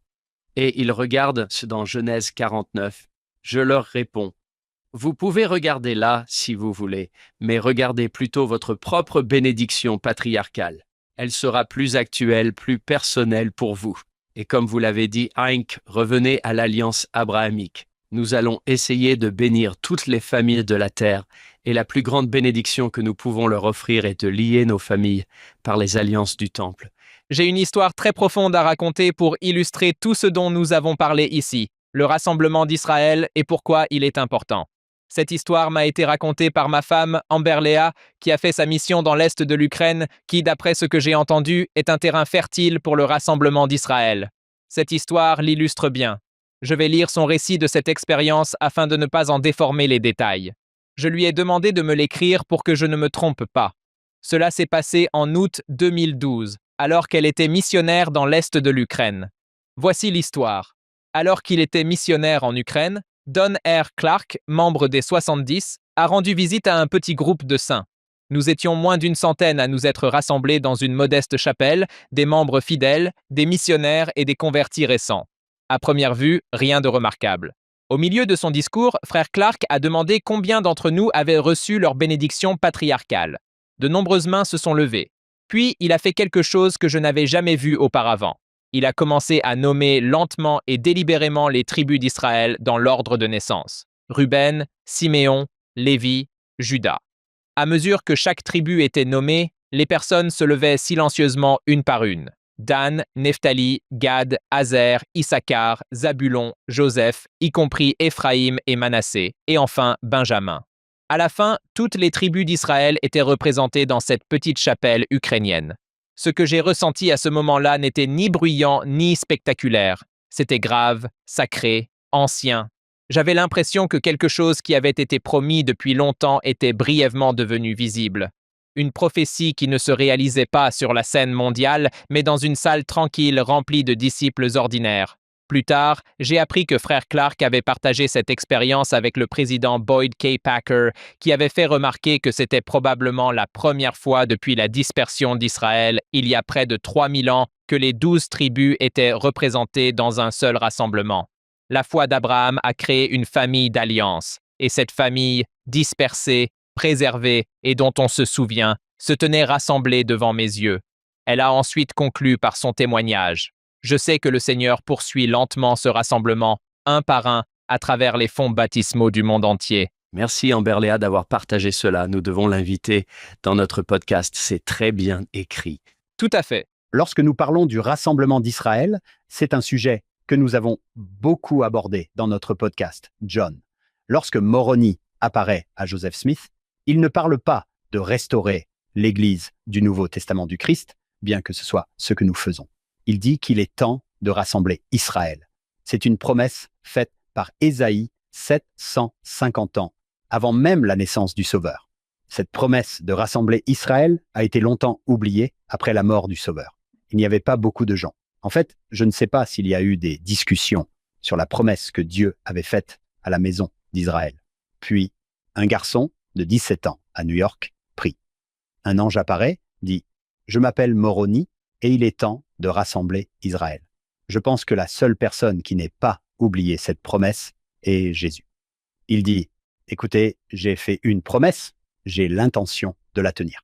Et ils regardent dans Genèse 49. Je leur réponds « Vous pouvez regarder là si vous voulez, mais regardez plutôt votre propre bénédiction patriarcale. Elle sera plus actuelle, plus personnelle pour vous. Et comme vous l'avez dit, Hank, revenez à l'alliance abrahamique. Nous allons essayer de bénir toutes les familles de la terre, et la plus grande bénédiction que nous pouvons leur offrir est de lier nos familles par les alliances du temple. » J'ai une histoire très profonde à raconter pour illustrer tout ce dont nous avons parlé ici, le rassemblement d'Israël et pourquoi il est important. Cette histoire m'a été racontée par ma femme, Amber Lea, qui a fait sa mission dans l'est de l'Ukraine, qui, d'après ce que j'ai entendu, est un terrain fertile pour le rassemblement d'Israël. Cette histoire l'illustre bien. Je vais lire son récit de cette expérience afin de ne pas en déformer les détails. Je lui ai demandé de me l'écrire pour que je ne me trompe pas. Cela s'est passé en août 2012, alors qu'elle était missionnaire dans l'est de l'Ukraine. Voici l'histoire. Alors qu'il était missionnaire en Ukraine, Don R. Clark, membre des 70, a rendu visite à un petit groupe de saints. Nous étions moins d'une centaine à nous être rassemblés dans une modeste chapelle, des membres fidèles, des missionnaires et des convertis récents. À première vue, rien de remarquable. Au milieu de son discours, frère Clark a demandé combien d'entre nous avaient reçu leur bénédiction patriarcale. De nombreuses mains se sont levées. Puis, il a fait quelque chose que je n'avais jamais vu auparavant. Il a commencé à nommer lentement et délibérément les tribus d'Israël dans l'ordre de naissance. Ruben, Siméon, Lévi, Juda. À mesure que chaque tribu était nommée, les personnes se levaient silencieusement une par une. Dan, Nephtali, Gad, Azer, Issachar, Zabulon, Joseph, y compris Éphraïm et Manassé, et enfin Benjamin. À la fin, toutes les tribus d'Israël étaient représentées dans cette petite chapelle ukrainienne. Ce que j'ai ressenti à ce moment-là n'était ni bruyant ni spectaculaire. C'était grave, sacré, ancien. J'avais l'impression que quelque chose qui avait été promis depuis longtemps était brièvement devenu visible. Une prophétie qui ne se réalisait pas sur la scène mondiale, mais dans une salle tranquille remplie de disciples ordinaires. Plus tard, j'ai appris que Frère Clark avait partagé cette expérience avec le président Boyd K. Packer, qui avait fait remarquer que c'était probablement la première fois depuis la dispersion d'Israël, il y a près de 3000 ans, que les 12 tribus étaient représentées dans un seul rassemblement. La foi d'Abraham a créé une famille d'alliance, et cette famille, dispersée, préservée et dont on se souvient, se tenait rassemblée devant mes yeux. Elle a ensuite conclu par son témoignage. Je sais que le Seigneur poursuit lentement ce rassemblement, un par un, à travers les fonds baptismaux du monde entier. Merci Amber-Léa d'avoir partagé cela. Nous devons l'inviter dans notre podcast. C'est très bien écrit. Tout à fait. Lorsque nous parlons du rassemblement d'Israël, c'est un sujet que nous avons beaucoup abordé dans notre podcast, John. Lorsque Moroni apparaît à Joseph Smith, il ne parle pas de restaurer l'Église du Nouveau Testament du Christ, bien que ce soit ce que nous faisons. Il dit qu'il est temps de rassembler Israël. C'est une promesse faite par Ésaïe 750 ans, avant même la naissance du Sauveur. Cette promesse de rassembler Israël a été longtemps oubliée après la mort du Sauveur. Il n'y avait pas beaucoup de gens. En fait, je ne sais pas s'il y a eu des discussions sur la promesse que Dieu avait faite à la maison d'Israël. Puis, un garçon de 17 ans à New York prie. Un ange apparaît, dit « Je m'appelle Moroni et il est temps de rassembler Israël. » Je pense que la seule personne qui n'ait pas oublié cette promesse est Jésus. Il dit « Écoutez, j'ai fait une promesse, j'ai l'intention de la tenir. »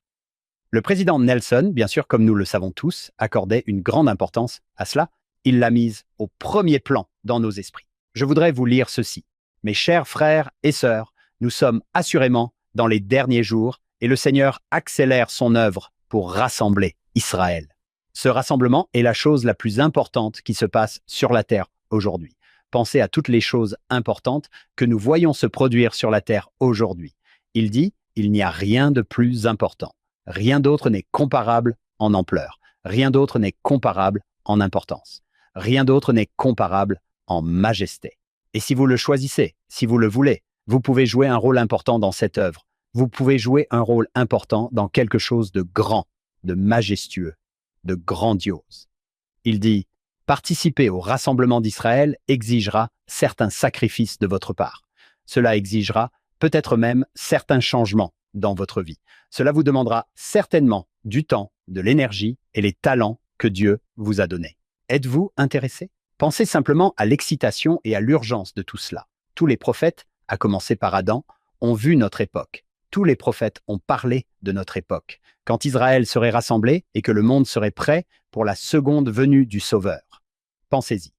Le président Nelson, bien sûr, comme nous le savons tous, accordait une grande importance à cela. Il l'a mise au premier plan dans nos esprits. Je voudrais vous lire ceci. « Mes chers frères et sœurs, nous sommes assurément dans les derniers jours et le Seigneur accélère son œuvre pour rassembler Israël. » Ce rassemblement est la chose la plus importante qui se passe sur la terre aujourd'hui. Pensez à toutes les choses importantes que nous voyons se produire sur la terre aujourd'hui. Il dit, il n'y a rien de plus important. Rien d'autre n'est comparable en ampleur. Rien d'autre n'est comparable en importance. Rien d'autre n'est comparable en majesté. Et si vous le choisissez, si vous le voulez, vous pouvez jouer un rôle important dans cette œuvre. Vous pouvez jouer un rôle important dans quelque chose de grand, de majestueux, de grandiose. Il dit, participer au rassemblement d'Israël exigera certains sacrifices de votre part. Cela exigera peut-être même certains changements dans votre vie. Cela vous demandera certainement du temps, de l'énergie et les talents que Dieu vous a donnés. Êtes-vous intéressé? Pensez simplement à l'excitation et à l'urgence de tout cela. Tous les prophètes, à commencer par Adam, ont vu notre époque. Tous les prophètes ont parlé de notre époque, quand Israël serait rassemblé et que le monde serait prêt pour la seconde venue du Sauveur. Pensez-y.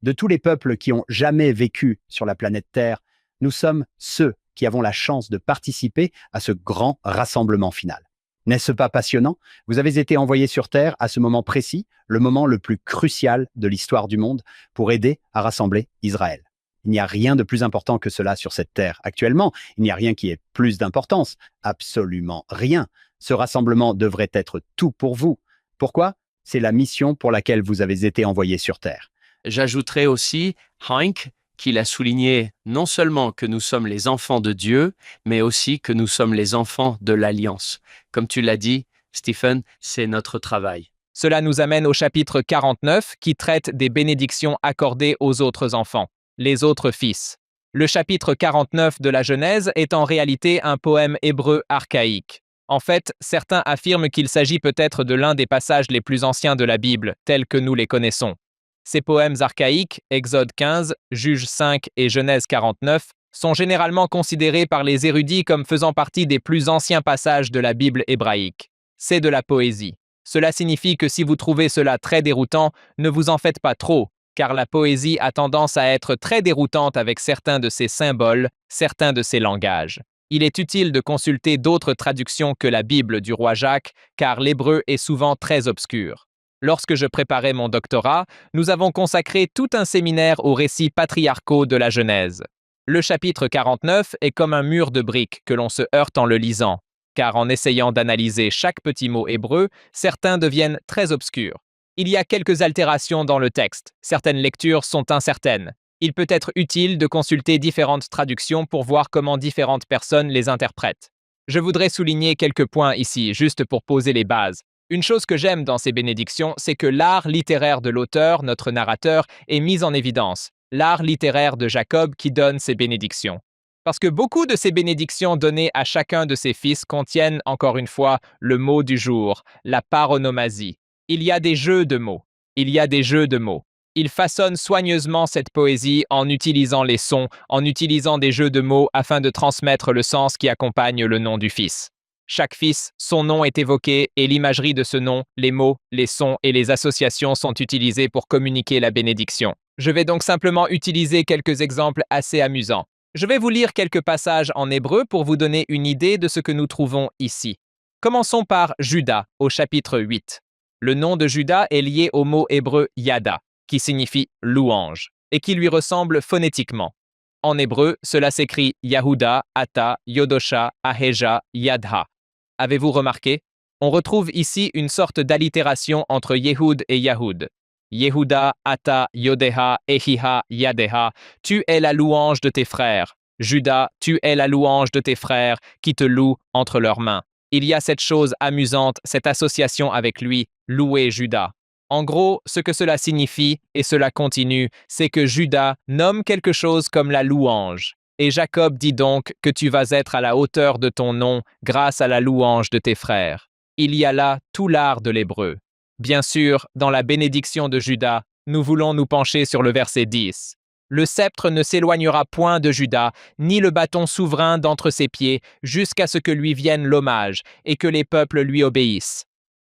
De tous les peuples qui ont jamais vécu sur la planète Terre, nous sommes ceux qui avons la chance de participer à ce grand rassemblement final. N'est-ce pas passionnant? Vous avez été envoyés sur Terre à ce moment précis, le moment le plus crucial de l'histoire du monde, pour aider à rassembler Israël. Il n'y a rien de plus important que cela sur cette terre actuellement. Il n'y a rien qui ait plus d'importance. Absolument rien. Ce rassemblement devrait être tout pour vous. Pourquoi? C'est la mission pour laquelle vous avez été envoyés sur terre. J'ajouterai aussi, Hank, qu'il a souligné non seulement que nous sommes les enfants de Dieu, mais aussi que nous sommes les enfants de l'Alliance. Comme tu l'as dit, Stephen, c'est notre travail. Cela nous amène au chapitre 49 qui traite des bénédictions accordées aux autres enfants, les autres fils. Le chapitre 49 de la Genèse est en réalité un poème hébreu archaïque. En fait, certains affirment qu'il s'agit peut-être de l'un des passages les plus anciens de la Bible, tels que nous les connaissons. Ces poèmes archaïques, Exode 15, Juges 5 et Genèse 49, sont généralement considérés par les érudits comme faisant partie des plus anciens passages de la Bible hébraïque. C'est de la poésie. Cela signifie que si vous trouvez cela très déroutant, ne vous en faites pas trop, car la poésie a tendance à être très déroutante avec certains de ses symboles, certains de ses langages. Il est utile de consulter d'autres traductions que la Bible du roi Jacques, car l'hébreu est souvent très obscur. Lorsque je préparais mon doctorat, nous avons consacré tout un séminaire aux récits patriarcaux de la Genèse. Le chapitre 49 est comme un mur de briques que l'on se heurte en le lisant, car en essayant d'analyser chaque petit mot hébreu, certains deviennent très obscurs. Il y a quelques altérations dans le texte, certaines lectures sont incertaines. Il peut être utile de consulter différentes traductions pour voir comment différentes personnes les interprètent. Je voudrais souligner quelques points ici, juste pour poser les bases. Une chose que j'aime dans ces bénédictions, c'est que l'art littéraire de l'auteur, notre narrateur, est mis en évidence. L'art littéraire de Jacob qui donne ces bénédictions. Parce que beaucoup de ces bénédictions données à chacun de ses fils contiennent, encore une fois, le mot du jour, la paronomasie. Il y a des jeux de mots. Il façonne soigneusement cette poésie en utilisant les sons, en utilisant des jeux de mots afin de transmettre le sens qui accompagne le nom du fils. Chaque fils, son nom est évoqué et l'imagerie de ce nom, les mots, les sons et les associations sont utilisés pour communiquer la bénédiction. Je vais donc simplement utiliser quelques exemples assez amusants. Je vais vous lire quelques passages en hébreu pour vous donner une idée de ce que nous trouvons ici. Commençons par Juda, au chapitre 8. Le nom de Juda est lié au mot hébreu yada, qui signifie louange, et qui lui ressemble phonétiquement. En hébreu, cela s'écrit Yahuda, Ata, Yodosha, Aheja, Yadha. Avez-vous remarqué? On retrouve ici une sorte d'allitération entre Yehud et Yahoud. Yehuda, Ata, Yodeha, Ehiha, Yadeha, tu es la louange de tes frères. Juda, tu es la louange de tes frères qui te louent entre leurs mains. Il y a cette chose amusante, cette association avec lui, louer Juda. En gros, ce que cela signifie, et cela continue, c'est que Juda nomme quelque chose comme la louange. Et Jacob dit donc que tu vas être à la hauteur de ton nom grâce à la louange de tes frères. Il y a là tout l'art de l'hébreu. Bien sûr, dans la bénédiction de Juda, nous voulons nous pencher sur le verset 10. Le sceptre ne s'éloignera point de Juda, ni le bâton souverain d'entre ses pieds, jusqu'à ce que lui vienne l'hommage, et que les peuples lui obéissent.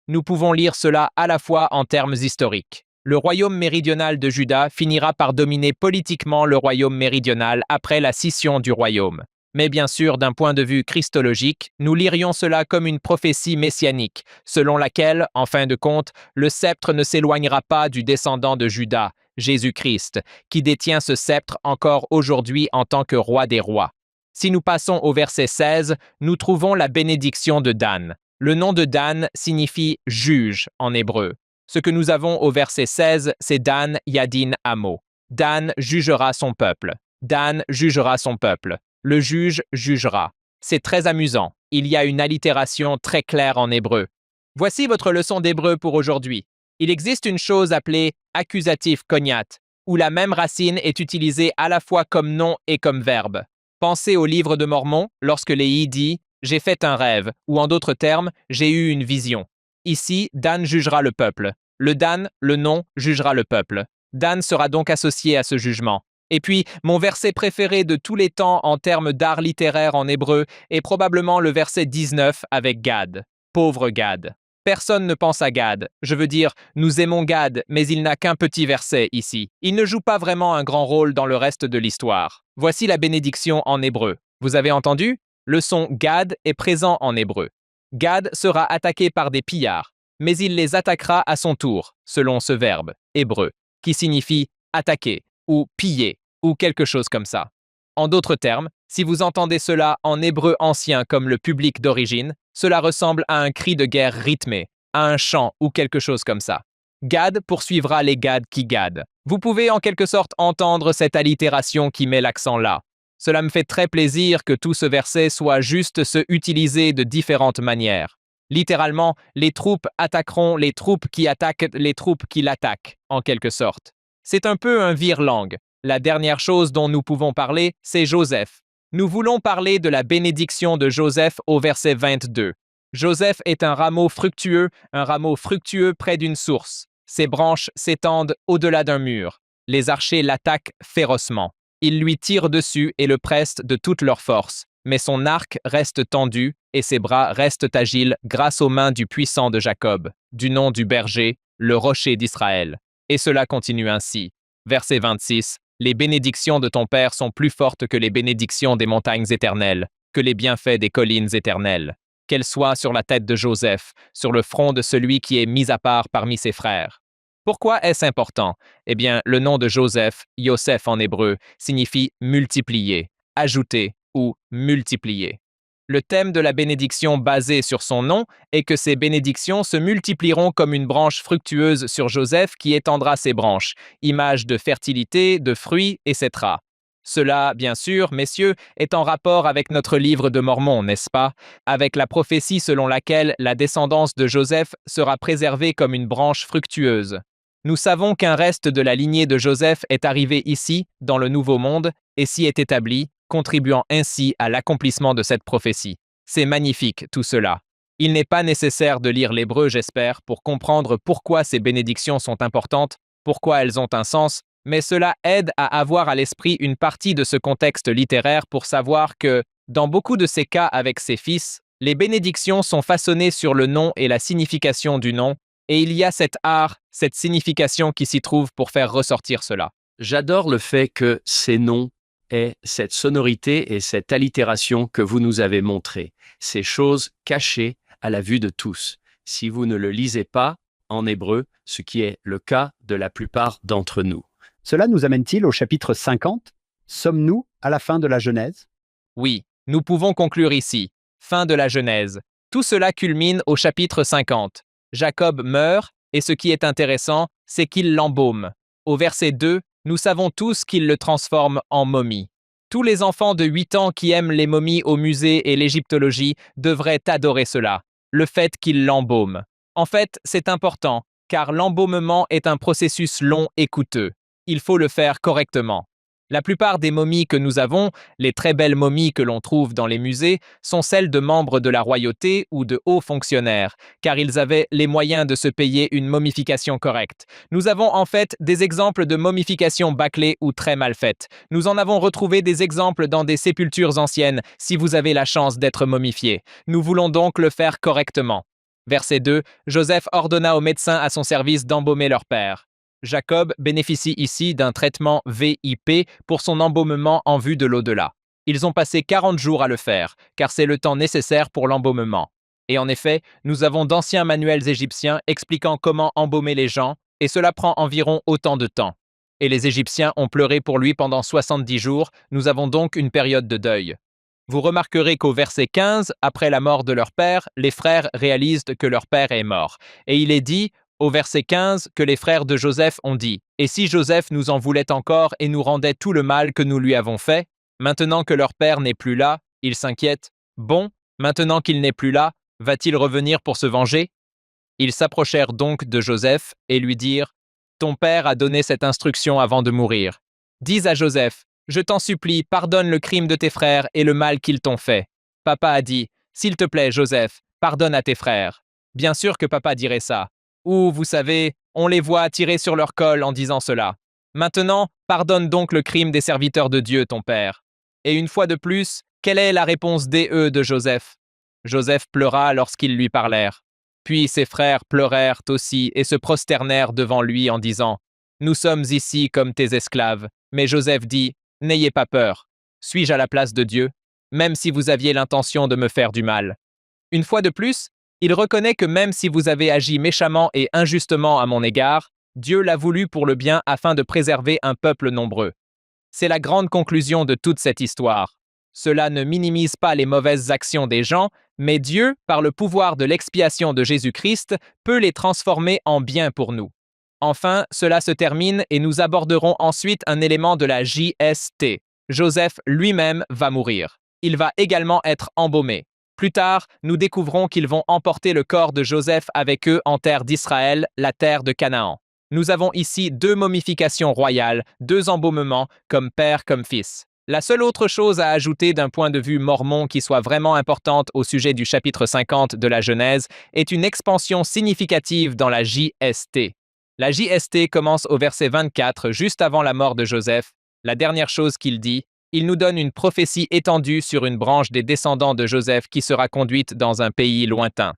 Nous pouvons lire cela à la fois en termes historiques. Le royaume méridional de Juda finira par dominer politiquement le royaume méridional après la scission du royaume. Mais bien sûr, d'un point de vue christologique, nous lirions cela comme une prophétie messianique, selon laquelle, en fin de compte, le sceptre ne s'éloignera pas du descendant de Juda, Jésus-Christ, qui détient ce sceptre encore aujourd'hui en tant que roi des rois. Si nous passons au verset 16, nous trouvons la bénédiction de Dan. Le nom de Dan signifie « juge » en hébreu. Ce que nous avons au verset 16, c'est Dan Yadin Amo. Dan jugera son peuple. Dan jugera son peuple. Le juge jugera. C'est très amusant. Il y a une allitération très claire en hébreu. Voici votre leçon d'hébreu pour aujourd'hui. Il existe une chose appelée accusatif cognat, où la même racine est utilisée à la fois comme nom et comme verbe. Pensez au livre de Mormon lorsque Léhi dit « J'ai fait un rêve » ou en d'autres termes « J'ai eu une vision ». Ici, Dan jugera le peuple. Le Dan, le nom, jugera le peuple. Dan sera donc associé à ce jugement. Et puis, mon verset préféré de tous les temps en termes d'art littéraire en hébreu est probablement le verset 19 avec Gad. Pauvre Gad. Personne ne pense à Gad. Je veux dire, nous aimons Gad, mais il n'a qu'un petit verset ici. Il ne joue pas vraiment un grand rôle dans le reste de l'histoire. Voici la bénédiction en hébreu. Vous avez entendu? Le son Gad est présent en hébreu. Gad sera attaqué par des pillards, mais il les attaquera à son tour, selon ce verbe hébreu, qui signifie attaquer ou piller ou quelque chose comme ça. En d'autres termes, si vous entendez cela en hébreu ancien comme le public d'origine, cela ressemble à un cri de guerre rythmé, à un chant ou quelque chose comme ça. Gad poursuivra les Gad qui gadent. Vous pouvez en quelque sorte entendre cette allitération qui met l'accent là. Cela me fait très plaisir que tout ce verset soit juste se utiliser de différentes manières. Littéralement, les troupes attaqueront les troupes qui attaquent les troupes qui l'attaquent, en quelque sorte. C'est un peu un vire-langue. La dernière chose dont nous pouvons parler, c'est Joseph. Nous voulons parler de la bénédiction de Joseph au verset 22. Joseph est un rameau fructueux près d'une source. Ses branches s'étendent au-delà d'un mur. Les archers l'attaquent férocement. Ils lui tirent dessus et le pressent de toute leur force. Mais son arc reste tendu et ses bras restent agiles grâce aux mains du puissant de Jacob, du nom du berger, le rocher d'Israël. Et cela continue ainsi. Verset 26. Les bénédictions de ton Père sont plus fortes que les bénédictions des montagnes éternelles, que les bienfaits des collines éternelles. qu'elle soit sur la tête de Joseph, sur le front de celui qui est mis à part parmi ses frères. Pourquoi est-ce important? Eh bien, le nom de Joseph, Yosef en hébreu, signifie multiplier, ajouter ou multiplier. Le thème de la bénédiction basée sur son nom est que ces bénédictions se multiplieront comme une branche fructueuse sur Joseph qui étendra ses branches, image de fertilité, de fruits, etc. Cela, bien sûr, messieurs, est en rapport avec notre livre de Mormon, n'est-ce pas? Avec la prophétie selon laquelle la descendance de Joseph sera préservée comme une branche fructueuse. Nous savons qu'un reste de la lignée de Joseph est arrivé ici, dans le Nouveau Monde, et s'y est établi, contribuant ainsi à l'accomplissement de cette prophétie. C'est magnifique, tout cela. Il n'est pas nécessaire de lire l'hébreu, j'espère, pour comprendre pourquoi ces bénédictions sont importantes, pourquoi elles ont un sens, mais cela aide à avoir à l'esprit une partie de ce contexte littéraire pour savoir que, dans beaucoup de ces cas avec ses fils, les bénédictions sont façonnées sur le nom et la signification du nom, et il y a cet art, cette signification qui s'y trouve pour faire ressortir cela. J'adore le fait que ces noms aient cette sonorité et cette allitération que vous nous avez montrées, ces choses cachées à la vue de tous. Si vous ne le lisez pas en hébreu, ce qui est le cas de la plupart d'entre nous. Cela nous amène-t-il au chapitre 50? Sommes-nous à la fin de la Genèse? Oui, nous pouvons conclure ici. Fin de la Genèse. Tout cela culmine au chapitre 50. Jacob meurt, et ce qui est intéressant, c'est qu'il l'embaume. Au verset 2, nous savons tous qu'il le transforme en momie. Tous les enfants de 8 ans qui aiment les momies au musée et l'égyptologie devraient adorer cela, le fait qu'il l'embaume. En fait, c'est important, car l'embaumement est un processus long et coûteux. Il faut le faire correctement. La plupart des momies que nous avons, les très belles momies que l'on trouve dans les musées, sont celles de membres de la royauté ou de hauts fonctionnaires, car ils avaient les moyens de se payer une momification correcte. Nous avons en fait des exemples de momification bâclée ou très mal faite. Nous en avons retrouvé des exemples dans des sépultures anciennes, si vous avez la chance d'être momifié. Nous voulons donc le faire correctement. Verset 2, Joseph ordonna aux médecins à son service d'embaumer leur père. Jacob bénéficie ici d'un traitement VIP pour son embaumement en vue de l'au-delà. Ils ont passé 40 jours à le faire, car c'est le temps nécessaire pour l'embaumement. Et en effet, nous avons d'anciens manuels égyptiens expliquant comment embaumer les gens, et cela prend environ autant de temps. Et les Égyptiens ont pleuré pour lui pendant 70 jours, nous avons donc une période de deuil. Vous remarquerez qu'au verset 15, après la mort de leur père, les frères réalisent que leur père est mort. Et il est dit, au verset 15, que les frères de Joseph ont dit « Et si Joseph nous en voulait encore et nous rendait tout le mal que nous lui avons fait, maintenant que leur père n'est plus là, ils s'inquiètent. Bon, maintenant qu'il n'est plus là, va-t-il revenir pour se venger ?» Ils s'approchèrent donc de Joseph et lui dirent « Ton père a donné cette instruction avant de mourir. Dis à Joseph, je t'en supplie, pardonne le crime de tes frères et le mal qu'ils t'ont fait. » Papa a dit « S'il te plaît, Joseph, pardonne à tes frères. » Bien sûr que papa dirait ça. Ou, vous savez, on les voit tirer sur leur col en disant cela. Maintenant, pardonne donc le crime des serviteurs de Dieu, ton père. Et une fois de plus, quelle est la réponse de Joseph? Joseph pleura lorsqu'ils lui parlèrent. Puis ses frères pleurèrent aussi et se prosternèrent devant lui en disant « Nous sommes ici comme tes esclaves. » Mais Joseph dit « N'ayez pas peur. Suis-je à la place de Dieu, même si vous aviez l'intention de me faire du mal? » Une fois de plus, il reconnaît que même si vous avez agi méchamment et injustement à mon égard, Dieu l'a voulu pour le bien afin de préserver un peuple nombreux. C'est la grande conclusion de toute cette histoire. Cela ne minimise pas les mauvaises actions des gens, mais Dieu, par le pouvoir de l'expiation de Jésus-Christ, peut les transformer en bien pour nous. Enfin, cela se termine et nous aborderons ensuite un élément de la JST. Joseph lui-même va mourir. Il va également être embaumé. Plus tard, nous découvrons qu'ils vont emporter le corps de Joseph avec eux en terre d'Israël, la terre de Canaan. Nous avons ici 2 momifications royales, 2 embaumements, comme père comme fils. La seule autre chose à ajouter d'un point de vue mormon qui soit vraiment importante au sujet du chapitre 50 de la Genèse est une expansion significative dans la JST. La JST commence au verset 24, juste avant la mort de Joseph. La dernière chose qu'il dit, il nous donne une prophétie étendue sur une branche des descendants de Joseph qui sera conduite dans un pays lointain.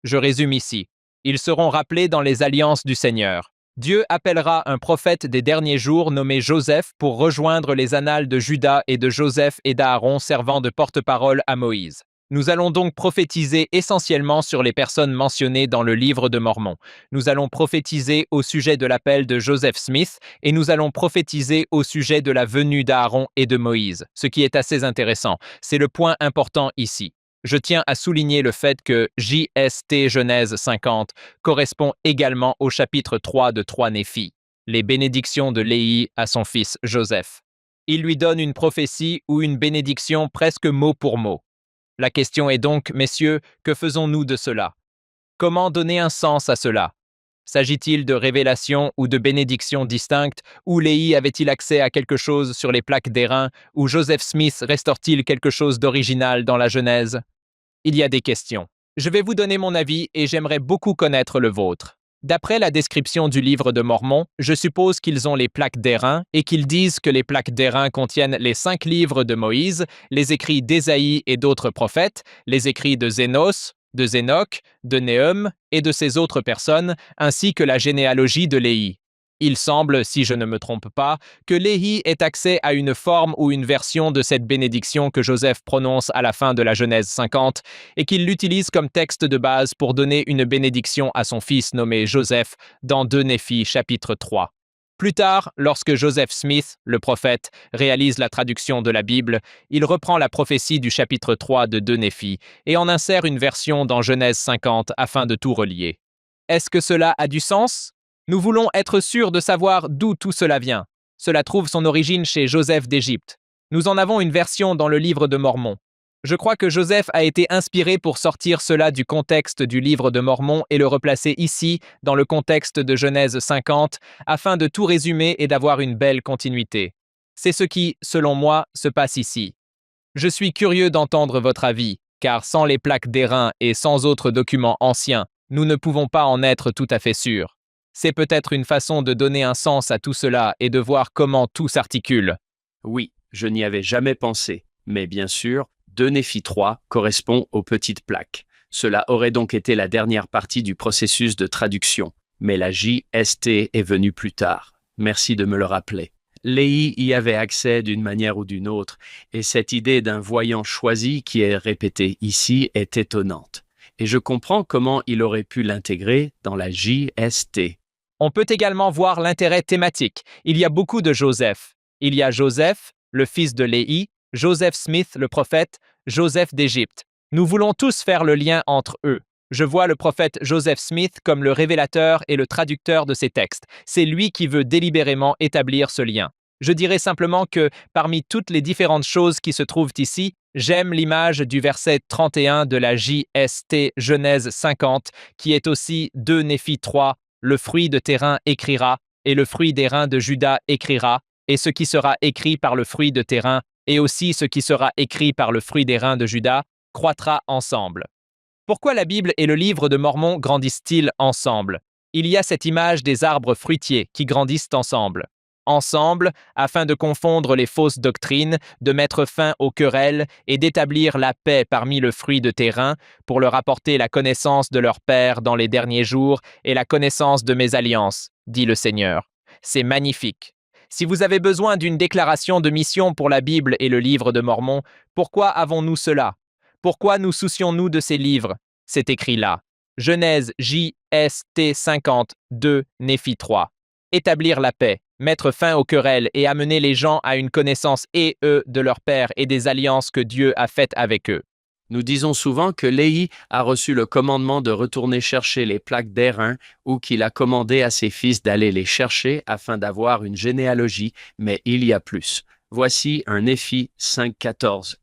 Je résume ici. Ils seront rappelés dans les alliances du Seigneur. Dieu appellera un prophète des derniers jours nommé Joseph pour rejoindre les annales de Juda et de Joseph et d'Aaron servant de porte-parole à Moïse. Nous allons donc prophétiser essentiellement sur les personnes mentionnées dans le livre de Mormon. Nous allons prophétiser au sujet de l'appel de Joseph Smith et nous allons prophétiser au sujet de la venue d'Aaron et de Moïse, ce qui est assez intéressant. C'est le point important ici. Je tiens à souligner le fait que JST Genèse 50 correspond également au chapitre 3 de 3 Néphi, les bénédictions de Léhi à son fils Joseph. Il lui donne une prophétie ou une bénédiction presque mot pour mot. La question est donc, messieurs, que faisons-nous de cela? Comment donner un sens à cela? S'agit-il de révélations ou de bénédictions distinctes, ou Léhi avait-il accès à quelque chose sur les plaques d'airain, ou Joseph Smith restaure-t-il quelque chose d'original dans la Genèse? Il y a des questions. Je vais vous donner mon avis et j'aimerais beaucoup connaître le vôtre. D'après la description du livre de Mormon, je suppose qu'ils ont les plaques d'airain et qu'ils disent que les plaques d'airain contiennent les 5 livres de Moïse, les écrits d'Ésaïe et d'autres prophètes, les écrits de Zénos, de Zénoc, de Néhum et de ces autres personnes, ainsi que la généalogie de Léhi. Il semble, si je ne me trompe pas, que Léhi ait accès à une forme ou une version de cette bénédiction que Joseph prononce à la fin de la Genèse 50 et qu'il l'utilise comme texte de base pour donner une bénédiction à son fils nommé Joseph dans 2 Néphi chapitre 3. Plus tard, lorsque Joseph Smith, le prophète, réalise la traduction de la Bible, il reprend la prophétie du chapitre 3 de 2 Néphi et en insère une version dans Genèse 50 afin de tout relier. Est-ce que cela a du sens? Nous voulons être sûrs de savoir d'où tout cela vient. Cela trouve son origine chez Joseph d'Égypte. Nous en avons une version dans le livre de Mormon. Je crois que Joseph a été inspiré pour sortir cela du contexte du livre de Mormon et le replacer ici, dans le contexte de Genèse 50, afin de tout résumer et d'avoir une belle continuité. C'est ce qui, selon moi, se passe ici. Je suis curieux d'entendre votre avis, car sans les plaques d'airain et sans autres documents anciens, nous ne pouvons pas en être tout à fait sûrs. C'est peut-être une façon de donner un sens à tout cela et de voir comment tout s'articule. Oui, je n'y avais jamais pensé, mais bien sûr, 2 Néphi 3 correspond aux petites plaques. Cela aurait donc été la dernière partie du processus de traduction, mais la JST est venue plus tard. Merci de me le rappeler. Léhi y avait accès d'une manière ou d'une autre, et cette idée d'un voyant choisi qui est répétée ici est étonnante. Et je comprends comment il aurait pu l'intégrer dans la JST. On peut également voir l'intérêt thématique. Il y a beaucoup de Joseph. Il y a Joseph, le fils de Léhi, Joseph Smith, le prophète, Joseph d'Égypte. Nous voulons tous faire le lien entre eux. Je vois le prophète Joseph Smith comme le révélateur et le traducteur de ces textes. C'est lui qui veut délibérément établir ce lien. Je dirais simplement que, parmi toutes les différentes choses qui se trouvent ici, j'aime l'image du verset 31 de la JST Genèse 50, qui est aussi 2 Néphi 3, le fruit de tes reins écrira, et le fruit des reins de Juda écrira, et ce qui sera écrit par le fruit de tes reins, et aussi ce qui sera écrit par le fruit des reins de Juda, croîtra ensemble. Pourquoi la Bible et le livre de Mormon grandissent-ils ensemble? Il y a cette image des arbres fruitiers qui grandissent ensemble. Ensemble, afin de confondre les fausses doctrines, de mettre fin aux querelles et d'établir la paix parmi le fruit de tes reins, pour leur apporter la connaissance de leur Père dans les derniers jours et la connaissance de mes alliances, dit le Seigneur. C'est magnifique. Si vous avez besoin d'une déclaration de mission pour la Bible et le livre de Mormon, pourquoi avons-nous cela? Pourquoi nous soucions-nous de ces livres? C'est écrit là. Genèse JST 52, Néphi 3. Établir la paix, mettre fin aux querelles et amener les gens à une connaissance de leur Père et des alliances que Dieu a faites avec eux. Nous disons souvent que Léhi a reçu le commandement de retourner chercher les plaques d'airain ou qu'il a commandé à ses fils d'aller les chercher afin d'avoir une généalogie, mais il y a plus. Voici un Néphi 5,14.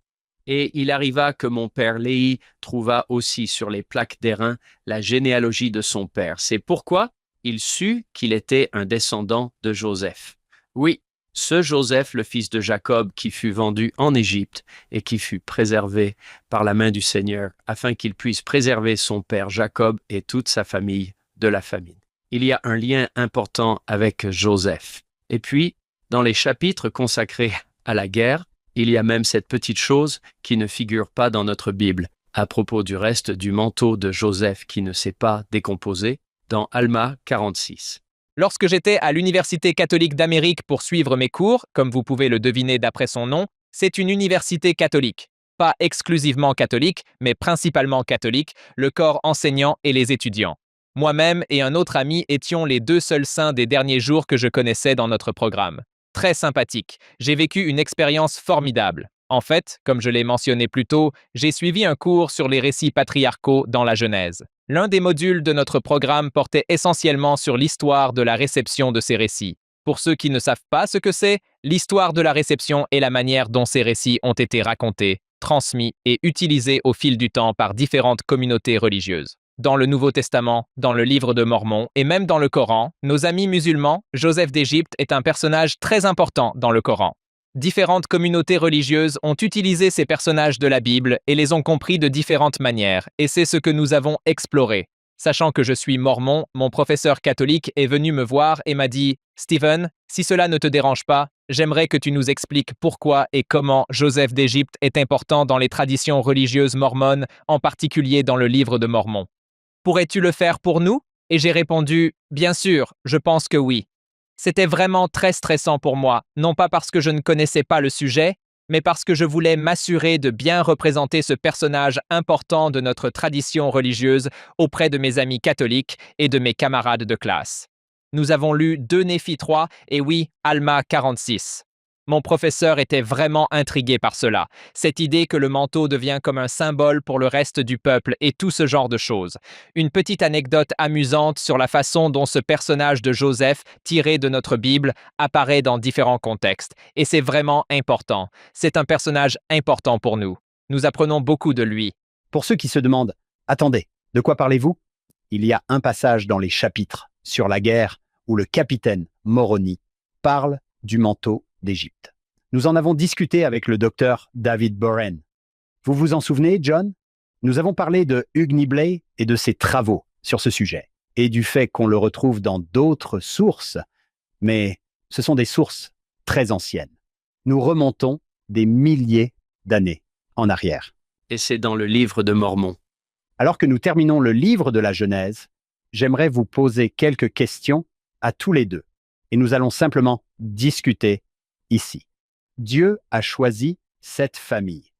Et il arriva que mon père Léhi trouva aussi sur les plaques d'airain la généalogie de son père. C'est pourquoi il sut qu'il était un descendant de Joseph. Oui, ce Joseph, le fils de Jacob, qui fut vendu en Égypte et qui fut préservé par la main du Seigneur, afin qu'il puisse préserver son père Jacob et toute sa famille de la famine. Il y a un lien important avec Joseph. Et puis, dans les chapitres consacrés à la guerre, il y a même cette petite chose qui ne figure pas dans notre Bible, à propos du reste du manteau de Joseph qui ne s'est pas décomposé, dans Alma 46. Lorsque j'étais à l'Université catholique d'Amérique pour suivre mes cours, comme vous pouvez le deviner d'après son nom, c'est une université catholique. pas exclusivement catholique, mais principalement catholique, le corps enseignant et les étudiants. Moi-même et un autre ami étions les deux seuls saints des derniers jours que je connaissais dans notre programme. Très sympathique. J'ai vécu une expérience formidable. En fait, comme je l'ai mentionné plus tôt, j'ai suivi un cours sur les récits patriarcaux dans la Genèse. L'un des modules de notre programme portait essentiellement sur l'histoire de la réception de ces récits. Pour ceux qui ne savent pas ce que c'est, l'histoire de la réception est la manière dont ces récits ont été racontés, transmis et utilisés au fil du temps par différentes communautés religieuses. Dans le Nouveau Testament, dans le Livre de Mormon et même dans le Coran, nos amis musulmans, Joseph d'Égypte est un personnage très important dans le Coran. Différentes communautés religieuses ont utilisé ces personnages de la Bible et les ont compris de différentes manières, et c'est ce que nous avons exploré. Sachant que je suis mormon, mon professeur catholique est venu me voir et m'a dit « Stephen, si cela ne te dérange pas, j'aimerais que tu nous expliques pourquoi et comment Joseph d'Égypte est important dans les traditions religieuses mormones, en particulier dans le Livre de Mormon. Pourrais-tu le faire pour nous ?» Et j'ai répondu « Bien sûr, je pense que oui. » C'était vraiment très stressant pour moi, non pas parce que je ne connaissais pas le sujet, mais parce que je voulais m'assurer de bien représenter ce personnage important de notre tradition religieuse auprès de mes amis catholiques et de mes camarades de classe. Nous avons lu 2 Néphi 3 et oui, Alma 46. Mon professeur était vraiment intrigué par cela, cette idée que le manteau devient comme un symbole pour le reste du peuple et tout ce genre de choses. Une petite anecdote amusante sur la façon dont ce personnage de Joseph, tiré de notre Bible, apparaît dans différents contextes. Et c'est vraiment important. C'est un personnage important pour nous. Nous apprenons beaucoup de lui. Pour ceux qui se demandent, attendez, de quoi parlez-vous? Il y a un passage dans les chapitres sur la guerre où le capitaine Moroni parle du manteau d'Égypte. Nous en avons discuté avec le docteur David Boren. Vous vous en souvenez, John? Nous avons parlé de Hugh Nibley et de ses travaux sur ce sujet, et du fait qu'on le retrouve dans d'autres sources, mais ce sont des sources très anciennes. Nous remontons des milliers d'années en arrière. Et c'est dans le Livre de Mormon. Alors que nous terminons le livre de la Genèse, j'aimerais vous poser quelques questions à tous les deux, et nous allons simplement discuter ici. Dieu a choisi cette famille.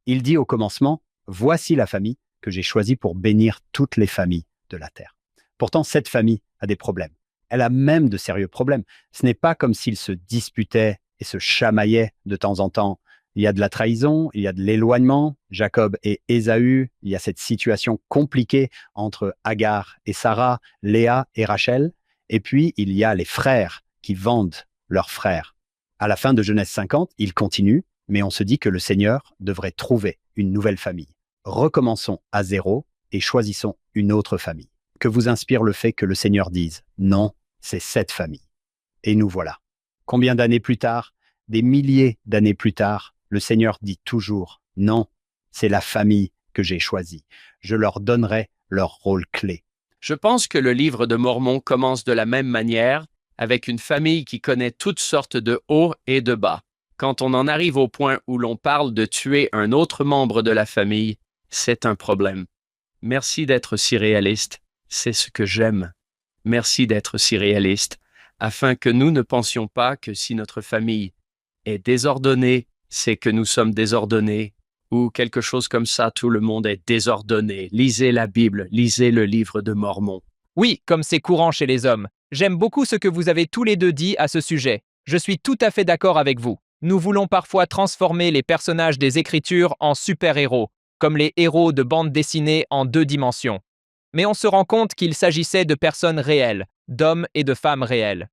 Il dit au commencement, « Voici la famille que j'ai choisie pour bénir toutes les familles de la terre. » Pourtant, cette famille a des problèmes. Elle a même de sérieux problèmes. Ce n'est pas comme s'ils se disputaient et se chamaillaient de temps en temps. Il y a de la trahison, il y a de l'éloignement. Jacob et Ésaü, il y a cette situation compliquée entre Agar et Sarah, Léa et Rachel. Et puis, il y a les frères qui vendent leurs frères. À la fin de Genèse 50, il continue, mais on se dit que le Seigneur devrait trouver une nouvelle famille. Recommençons à zéro et choisissons une autre famille. Que vous inspire le fait que le Seigneur dise « Non, c'est cette famille ». Et nous voilà. Combien d'années plus tard, des milliers d'années plus tard, le Seigneur dit toujours « Non, c'est la famille que j'ai choisie. Je leur donnerai leur rôle clé. » Je pense que le Livre de Mormon commence de la même manière, avec une famille qui connaît toutes sortes de hauts et de bas. Quand on en arrive au point où l'on parle de tuer un autre membre de la famille, c'est un problème. Merci d'être si réaliste, c'est ce que j'aime. Merci d'être si réaliste, afin que nous ne pensions pas que si notre famille est désordonnée, c'est que nous sommes désordonnés, ou quelque chose comme ça, tout le monde est désordonné. Lisez la Bible, lisez le Livre de Mormon. Oui, comme c'est courant chez les hommes. J'aime beaucoup ce que vous avez tous les deux dit à ce sujet. Je suis tout à fait d'accord avec vous. Nous voulons parfois transformer les personnages des Écritures en super-héros, comme les héros de bandes dessinées en 2 dimensions. Mais on se rend compte qu'il s'agissait de personnes réelles, d'hommes et de femmes réelles.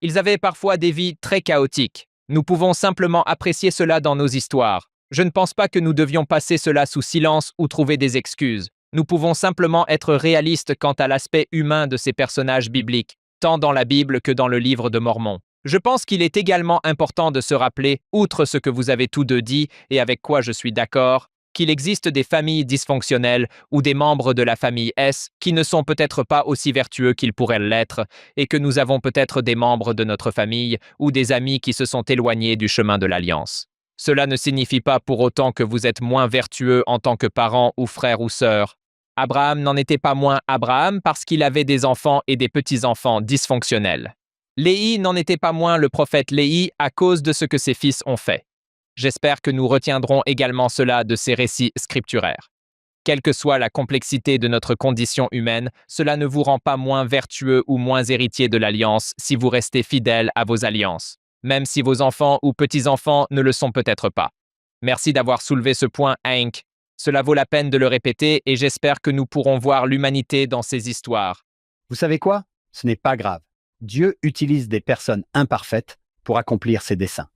Ils avaient parfois des vies très chaotiques. Nous pouvons simplement apprécier cela dans nos histoires. Je ne pense pas que nous devions passer cela sous silence ou trouver des excuses. Nous pouvons simplement être réalistes quant à l'aspect humain de ces personnages bibliques, tant dans la Bible que dans le Livre de Mormon. Je pense qu'il est également important de se rappeler, outre ce que vous avez tous deux dit et avec quoi je suis d'accord, qu'il existe des familles dysfonctionnelles ou des membres de la famille S qui ne sont peut-être pas aussi vertueux qu'ils pourraient l'être et que nous avons peut-être des membres de notre famille ou des amis qui se sont éloignés du chemin de l'alliance. Cela ne signifie pas pour autant que vous êtes moins vertueux en tant que parents ou frères ou sœurs. Abraham n'en était pas moins Abraham parce qu'il avait des enfants et des petits-enfants dysfonctionnels. Léhi n'en était pas moins le prophète Léhi à cause de ce que ses fils ont fait. J'espère que nous retiendrons également cela de ces récits scripturaires. Quelle que soit la complexité de notre condition humaine, cela ne vous rend pas moins vertueux ou moins héritier de l'alliance si vous restez fidèle à vos alliances, même si vos enfants ou petits-enfants ne le sont peut-être pas. Merci d'avoir soulevé ce point, Hank. Cela vaut la peine de le répéter et j'espère que nous pourrons voir l'humanité dans ces histoires. Vous savez quoi? Ce n'est pas grave. Dieu utilise des personnes imparfaites pour accomplir ses desseins.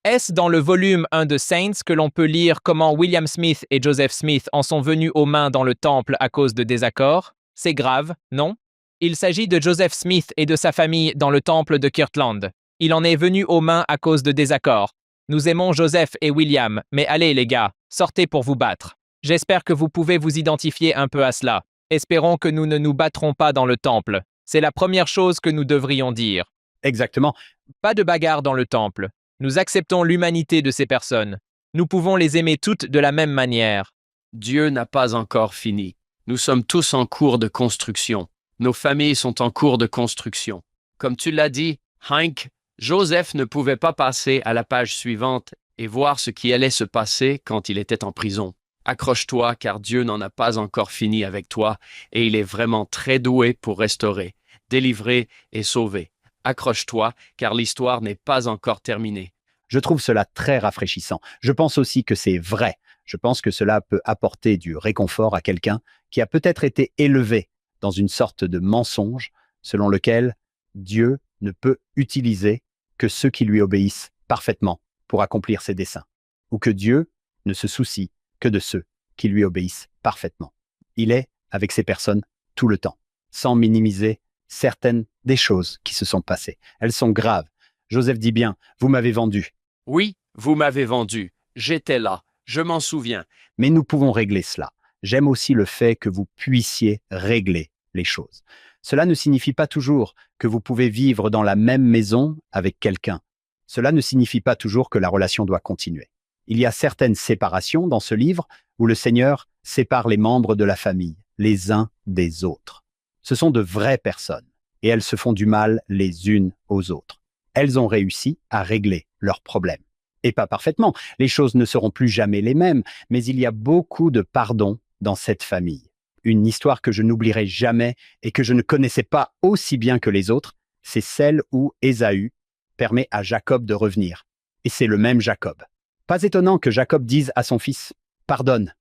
Est-ce dans le volume 1 de Saints que l'on peut lire comment William Smith et Joseph Smith en sont venus aux mains dans le temple à cause de désaccords? C'est grave, non? Il s'agit de Joseph Smith et de sa famille dans le temple de Kirtland. Il en est venu aux mains à cause de désaccords. Nous aimons Joseph et William, mais allez les gars, sortez pour vous battre. J'espère que vous pouvez vous identifier un peu à cela. Espérons que nous ne nous battrons pas dans le temple. C'est la première chose que nous devrions dire. Exactement. Pas de bagarre dans le temple. Nous acceptons l'humanité de ces personnes. Nous pouvons les aimer toutes de la même manière. Dieu n'a pas encore fini. Nous sommes tous en cours de construction. Nos familles sont en cours de construction. Comme tu l'as dit, Hank, Joseph ne pouvait pas passer à la page suivante et voir ce qui allait se passer quand il était en prison. Accroche-toi car Dieu n'en a pas encore fini avec toi et il est vraiment très doué pour restaurer, délivrer et sauver. Accroche-toi car l'histoire n'est pas encore terminée. Je trouve cela très rafraîchissant. Je pense aussi que c'est vrai. Je pense que cela peut apporter du réconfort à quelqu'un qui a peut-être été élevé dans une sorte de mensonge selon lequel Dieu ne peut utiliser que ceux qui lui obéissent parfaitement pour accomplir ses desseins, ou que Dieu ne se soucie que de ceux qui lui obéissent parfaitement. Il est avec ces personnes tout le temps, sans minimiser certaines des choses qui se sont passées. Elles sont graves. Joseph dit bien, vous m'avez vendu. Oui, vous m'avez vendu. J'étais là. Je m'en souviens. Mais nous pouvons régler cela. J'aime aussi le fait que vous puissiez régler les choses. Cela ne signifie pas toujours que vous pouvez vivre dans la même maison avec quelqu'un. Cela ne signifie pas toujours que la relation doit continuer. Il y a certaines séparations dans ce livre où le Seigneur sépare les membres de la famille, les uns des autres. Ce sont de vraies personnes et elles se font du mal les unes aux autres. Elles ont réussi à régler leurs problèmes. Et pas parfaitement, les choses ne seront plus jamais les mêmes, mais il y a beaucoup de pardon dans cette famille. Une histoire que je n'oublierai jamais et que je ne connaissais pas aussi bien que les autres, c'est celle où Ésaü permet à Jacob de revenir. Et c'est le même Jacob. Pas étonnant que Jacob dise à son fils « Pardonne,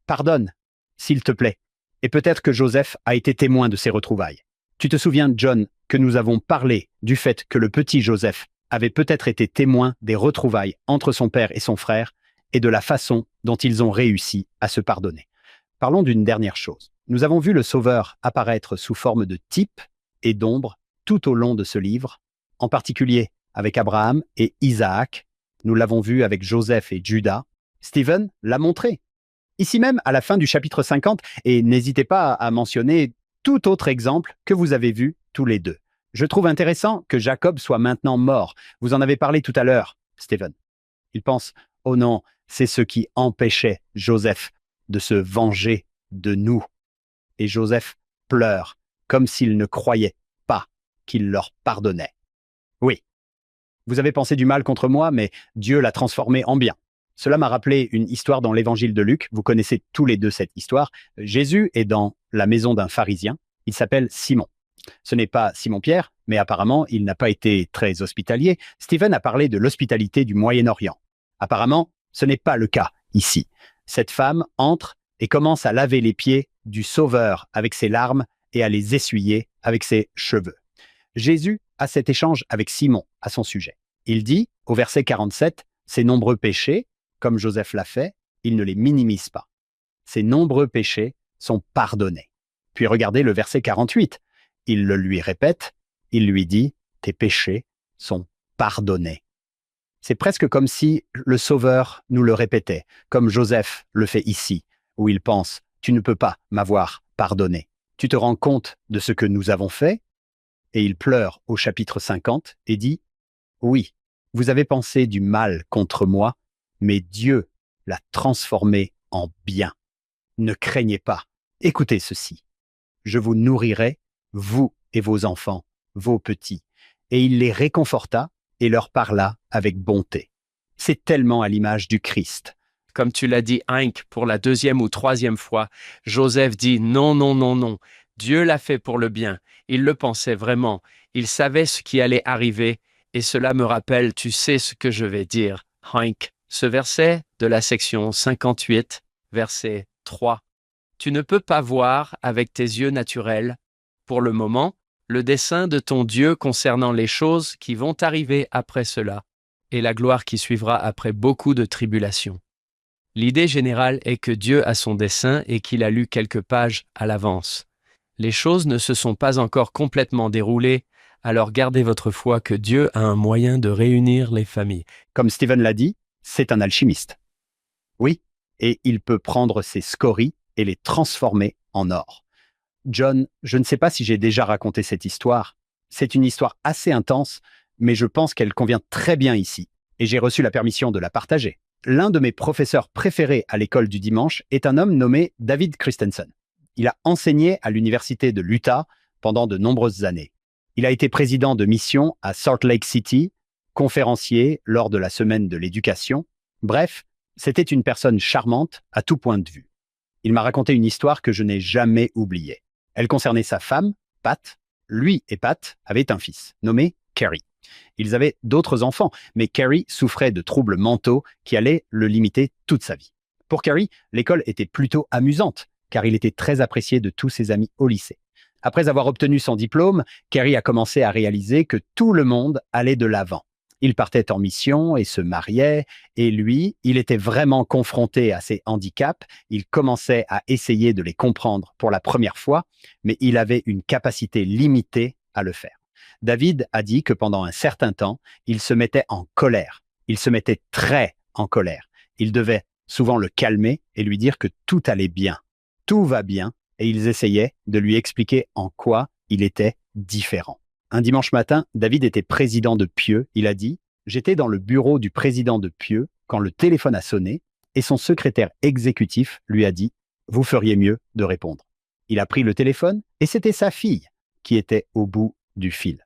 pardonne, s'il te plaît ». Et peut-être que Joseph a été témoin de ces retrouvailles. Tu te souviens, John, que nous avons parlé du fait que le petit Joseph avait peut-être été témoin des retrouvailles entre son père et son frère et de la façon dont ils ont réussi à se pardonner. Parlons d'une dernière chose. Nous avons vu le Sauveur apparaître sous forme de type et d'ombre tout au long de ce livre, en particulier avec Abraham et Isaac. Nous l'avons vu avec Joseph et Judas. Stephen l'a montré. Ici même, à la fin du chapitre 50, et n'hésitez pas à mentionner tout autre exemple que vous avez vu tous les deux. Je trouve intéressant que Jacob soit maintenant mort. Vous en avez parlé tout à l'heure, Stephen. Il pense, oh non, c'est ce qui empêchait Joseph de se venger de nous. Et Joseph pleure, comme s'il ne croyait pas qu'il leur pardonnait. Oui, vous avez pensé du mal contre moi, mais Dieu l'a transformé en bien. Cela m'a rappelé une histoire dans l'évangile de Luc. Vous connaissez tous les deux cette histoire. Jésus est dans la maison d'un pharisien. Il s'appelle Simon. Ce n'est pas Simon-Pierre, mais apparemment, il n'a pas été très hospitalier. Stephen a parlé de l'hospitalité du Moyen-Orient. Apparemment, ce n'est pas le cas ici. Cette femme entre et commence à laver les pieds du Sauveur avec ses larmes et à les essuyer avec ses cheveux. Jésus a cet échange avec Simon à son sujet. Il dit, au verset 47, « Ses nombreux péchés, comme Joseph l'a fait, il ne les minimise pas. Ses nombreux péchés sont pardonnés. » Puis regardez le verset 48. Il le lui répète, il lui dit, « Tes péchés sont pardonnés. » C'est presque comme si le Sauveur nous le répétait, comme Joseph le fait ici, où il pense, « Tu ne peux pas m'avoir pardonné. Tu te rends compte de ce que nous avons fait ?» Et il pleure au chapitre 50 et dit, « Oui, vous avez pensé du mal contre moi, mais Dieu l'a transformé en bien. Ne craignez pas. Écoutez ceci. Je vous nourrirai, vous et vos enfants, vos petits. » Et il les réconforta et leur parla avec bonté. C'est tellement à l'image du Christ. Comme tu l'as dit, Hank, pour la deuxième ou troisième fois, Joseph dit non, non, non, non. Dieu l'a fait pour le bien. Il le pensait vraiment. Il savait ce qui allait arriver. Et cela me rappelle, tu sais ce que je vais dire, Hank. Ce verset de la section 58, verset 3. Tu ne peux pas voir avec tes yeux naturels, pour le moment, le dessein de ton Dieu concernant les choses qui vont arriver après cela, et la gloire qui suivra après beaucoup de tribulations. L'idée générale est que Dieu a son dessein et qu'il a lu quelques pages à l'avance. Les choses ne se sont pas encore complètement déroulées, alors gardez votre foi que Dieu a un moyen de réunir les familles. Comme Stephen l'a dit, c'est un alchimiste. Oui, et il peut prendre ses scories et les transformer en or. John, je ne sais pas si j'ai déjà raconté cette histoire. C'est une histoire assez intense, mais je pense qu'elle convient très bien ici, et j'ai reçu la permission de la partager. L'un de mes professeurs préférés à l'école du dimanche est un homme nommé David Christensen. Il a enseigné à l'université de l'Utah pendant de nombreuses années. Il a été président de mission à Salt Lake City, conférencier lors de la semaine de l'éducation. Bref, c'était une personne charmante à tout point de vue. Il m'a raconté une histoire que je n'ai jamais oubliée. Elle concernait sa femme, Pat. Lui et Pat avaient un fils, nommé Kerry. Ils avaient d'autres enfants, mais Kerry souffrait de troubles mentaux qui allaient le limiter toute sa vie. Pour Kerry, l'école était plutôt amusante, car il était très apprécié de tous ses amis au lycée. Après avoir obtenu son diplôme, Kerry a commencé à réaliser que tout le monde allait de l'avant. Il partait en mission et se mariait, et lui, il était vraiment confronté à ses handicaps. Il commençait à essayer de les comprendre pour la première fois, mais il avait une capacité limitée à le faire. David a dit que pendant un certain temps, il se mettait en colère. Il se mettait très en colère. Il devait souvent le calmer et lui dire que tout allait bien. Tout va bien, et ils essayaient de lui expliquer en quoi il était différent. Un dimanche matin, David était président de Pieux. Il a dit « J'étais dans le bureau du président de Pieux quand le téléphone a sonné et son secrétaire exécutif lui a dit « Vous feriez mieux de répondre ». Il a pris le téléphone et c'était sa fille qui était au bout du fil.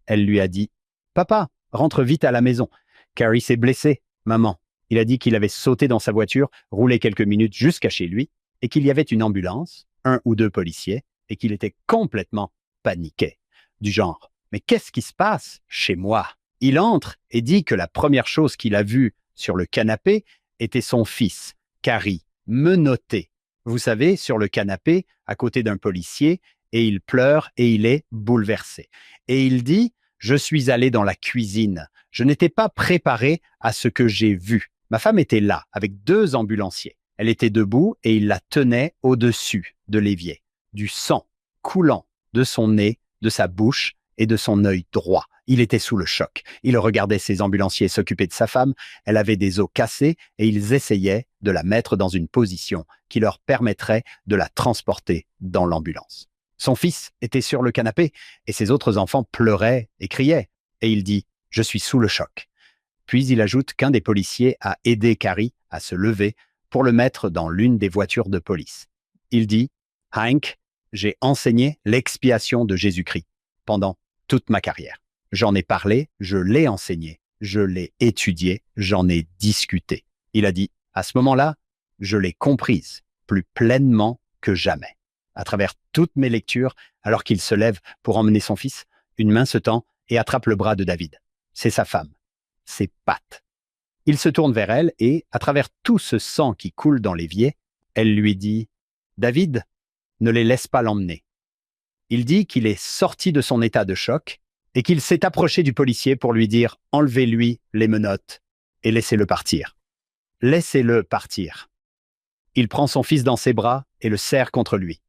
Elle lui a dit « Papa, rentre vite à la maison. Carrie s'est blessé, maman. » Il a dit qu'il avait sauté dans sa voiture, roulé quelques minutes jusqu'à chez lui et qu'il y avait une ambulance, 1 ou 2 policiers et qu'il était complètement paniqué. Du genre « Mais qu'est-ce qui se passe chez moi ?» Il entre et dit que la première chose qu'il a vue sur le canapé était son fils, Carrie, menotté. Vous savez, sur le canapé, à côté d'un policier, et il pleure et il est bouleversé. Et il dit « Je suis allé dans la cuisine. Je n'étais pas préparé à ce que j'ai vu. Ma femme était là, avec 2 ambulanciers. Elle était debout et il la tenait au-dessus de l'évier. Du sang coulant de son nez, de sa bouche et de son œil droit. Il était sous le choc. Il regardait ses ambulanciers s'occuper de sa femme. Elle avait des os cassés et ils essayaient de la mettre dans une position qui leur permettrait de la transporter dans l'ambulance. Son fils était sur le canapé et ses autres enfants pleuraient et criaient. Et il dit « Je suis sous le choc ». Puis il ajoute qu'un des policiers a aidé Carrie à se lever pour le mettre dans l'une des voitures de police. Il dit « Hank, j'ai enseigné l'expiation de Jésus-Christ pendant toute ma carrière. J'en ai parlé, je l'ai enseigné, je l'ai étudié, j'en ai discuté. » Il a dit « À ce moment-là, je l'ai comprise plus pleinement que jamais. » À travers toutes mes lectures, alors qu'il se lève pour emmener son fils, une main se tend et attrape le bras de David. C'est sa femme. C'est Pat. Il se tourne vers elle et, à travers tout ce sang qui coule dans l'évier, elle lui dit « David, ne les laisse pas l'emmener. » Il dit qu'il est sorti de son état de choc et qu'il s'est approché du policier pour lui dire « Enlevez-lui les menottes et laissez-le partir. » Laissez-le partir. Il prend son fils dans ses bras et le serre contre lui.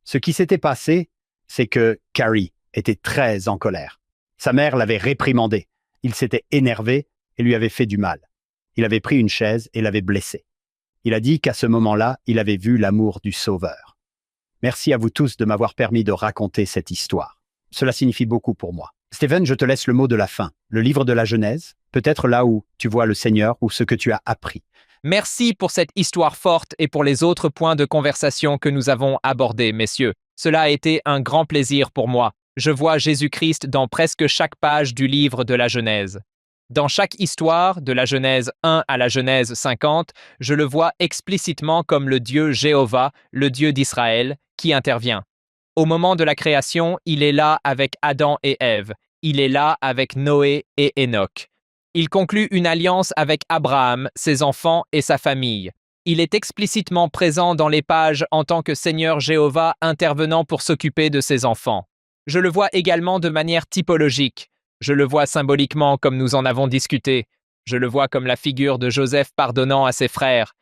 Ce qui s'était passé, c'est que Carrie était très en colère. Sa mère l'avait réprimandé. Il s'était énervé et lui avait fait du mal. Il avait pris une chaise et l'avait blessé. Il a dit qu'à ce moment-là, il avait vu l'amour du Sauveur. Merci à vous tous de m'avoir permis de raconter cette histoire. Cela signifie beaucoup pour moi. Stephen, je te laisse le mot de la fin. Le livre de la Genèse, peut-être là où tu vois le Seigneur ou ce que tu as appris. Merci pour cette histoire forte et pour les autres points de conversation que nous avons abordés, messieurs. Cela a été un grand plaisir pour moi. Je vois Jésus-Christ dans presque chaque page du livre de la Genèse. Dans chaque histoire, de la Genèse 1 à la Genèse 50, je le vois explicitement comme le Dieu Jéhovah, le Dieu d'Israël, qui intervient. Au moment de la création, il est là avec Adam et Ève. Il est là avec Noé et Enoch. Il conclut une alliance avec Abraham, ses enfants et sa famille. Il est explicitement présent dans les pages en tant que Seigneur Jéhovah intervenant pour s'occuper de ses enfants. Je le vois également de manière typologique. Je le vois symboliquement comme nous en avons discuté. Je le vois comme la figure de Joseph pardonnant à ses frères.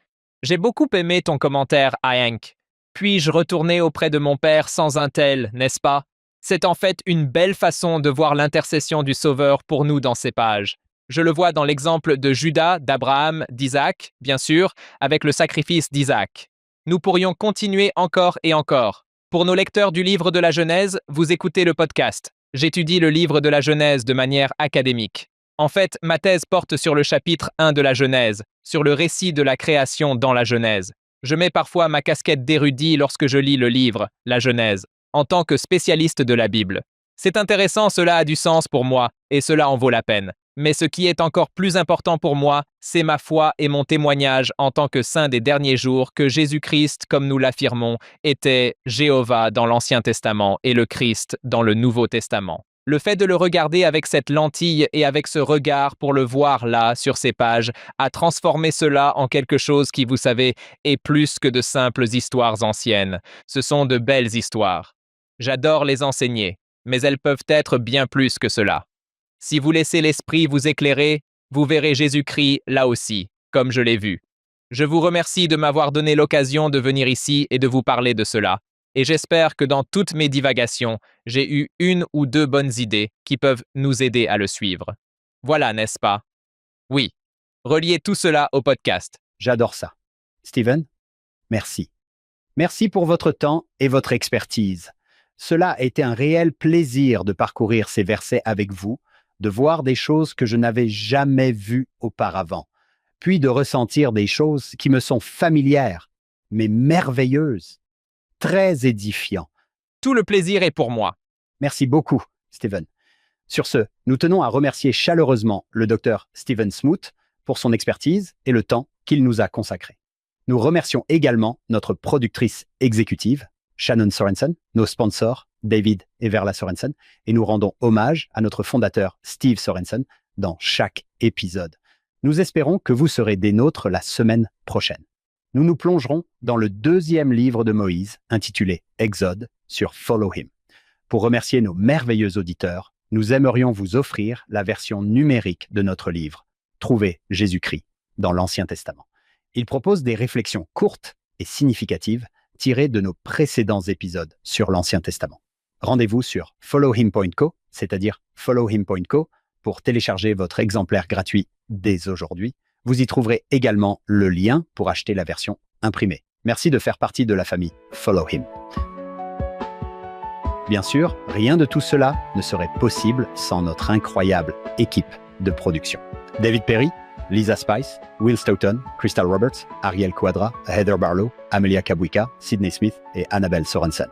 J'ai beaucoup aimé ton commentaire, Hank. Puis-je retourner auprès de mon père sans un tel, n'est-ce pas? C'est en fait une belle façon de voir l'intercession du Sauveur pour nous dans ces pages. Je le vois dans l'exemple de Judas, d'Abraham, d'Isaac, bien sûr, avec le sacrifice d'Isaac. Nous pourrions continuer encore et encore. Pour nos lecteurs du livre de la Genèse, vous écoutez le podcast. J'étudie le livre de la Genèse de manière académique. En fait, ma thèse porte sur le chapitre 1 de la Genèse, sur le récit de la création dans la Genèse. Je mets parfois ma casquette d'érudit lorsque je lis le livre, la Genèse, en tant que spécialiste de la Bible. C'est intéressant, cela a du sens pour moi, et cela en vaut la peine. Mais ce qui est encore plus important pour moi, c'est ma foi et mon témoignage en tant que saint des derniers jours que Jésus-Christ, comme nous l'affirmons, était Jéhovah dans l'Ancien Testament et le Christ dans le Nouveau Testament. Le fait de le regarder avec cette lentille et avec ce regard pour le voir là, sur ces pages, a transformé cela en quelque chose qui, vous savez, est plus que de simples histoires anciennes. Ce sont de belles histoires. J'adore les enseigner, mais elles peuvent être bien plus que cela. Si vous laissez l'Esprit vous éclairer, vous verrez Jésus-Christ là aussi, comme je l'ai vu. Je vous remercie de m'avoir donné l'occasion de venir ici et de vous parler de cela. Et j'espère que dans toutes mes divagations, j'ai eu une ou deux bonnes idées qui peuvent nous aider à le suivre. Voilà, n'est-ce pas? Oui. Reliez tout cela au podcast. J'adore ça. Steven, merci. Merci pour votre temps et votre expertise. Cela a été un réel plaisir de parcourir ces versets avec vous, de voir des choses que je n'avais jamais vues auparavant, puis de ressentir des choses qui me sont familières, mais merveilleuses, très édifiantes. Tout le plaisir est pour moi. Merci beaucoup, Steven. Sur ce, nous tenons à remercier chaleureusement le Dr Steven Smoot pour son expertise et le temps qu'il nous a consacré. Nous remercions également notre productrice exécutive, Shannon Sorensen, nos sponsors, David et Verla Sorensen, et nous rendons hommage à notre fondateur, Steve Sorensen, dans chaque épisode. Nous espérons que vous serez des nôtres la semaine prochaine. Nous nous plongerons dans le deuxième livre de Moïse, intitulé Exode, sur Follow Him. Pour remercier nos merveilleux auditeurs, nous aimerions vous offrir la version numérique de notre livre, Trouver Jésus-Christ, dans l'Ancien Testament. Il propose des réflexions courtes et significatives tirées de nos précédents épisodes sur l'Ancien Testament. Rendez-vous sur followhim.co, c'est-à-dire followhim.co, pour télécharger votre exemplaire gratuit dès aujourd'hui. Vous y trouverez également le lien pour acheter la version imprimée. Merci de faire partie de la famille Follow Him. Bien sûr, rien de tout cela ne serait possible sans notre incroyable équipe de production. David Perry, Lisa Spice, Will Stoughton, Crystal Roberts, Ariel Quadra, Heather Barlow, Amelia Kabuika, Sydney Smith et Annabelle Sorensen.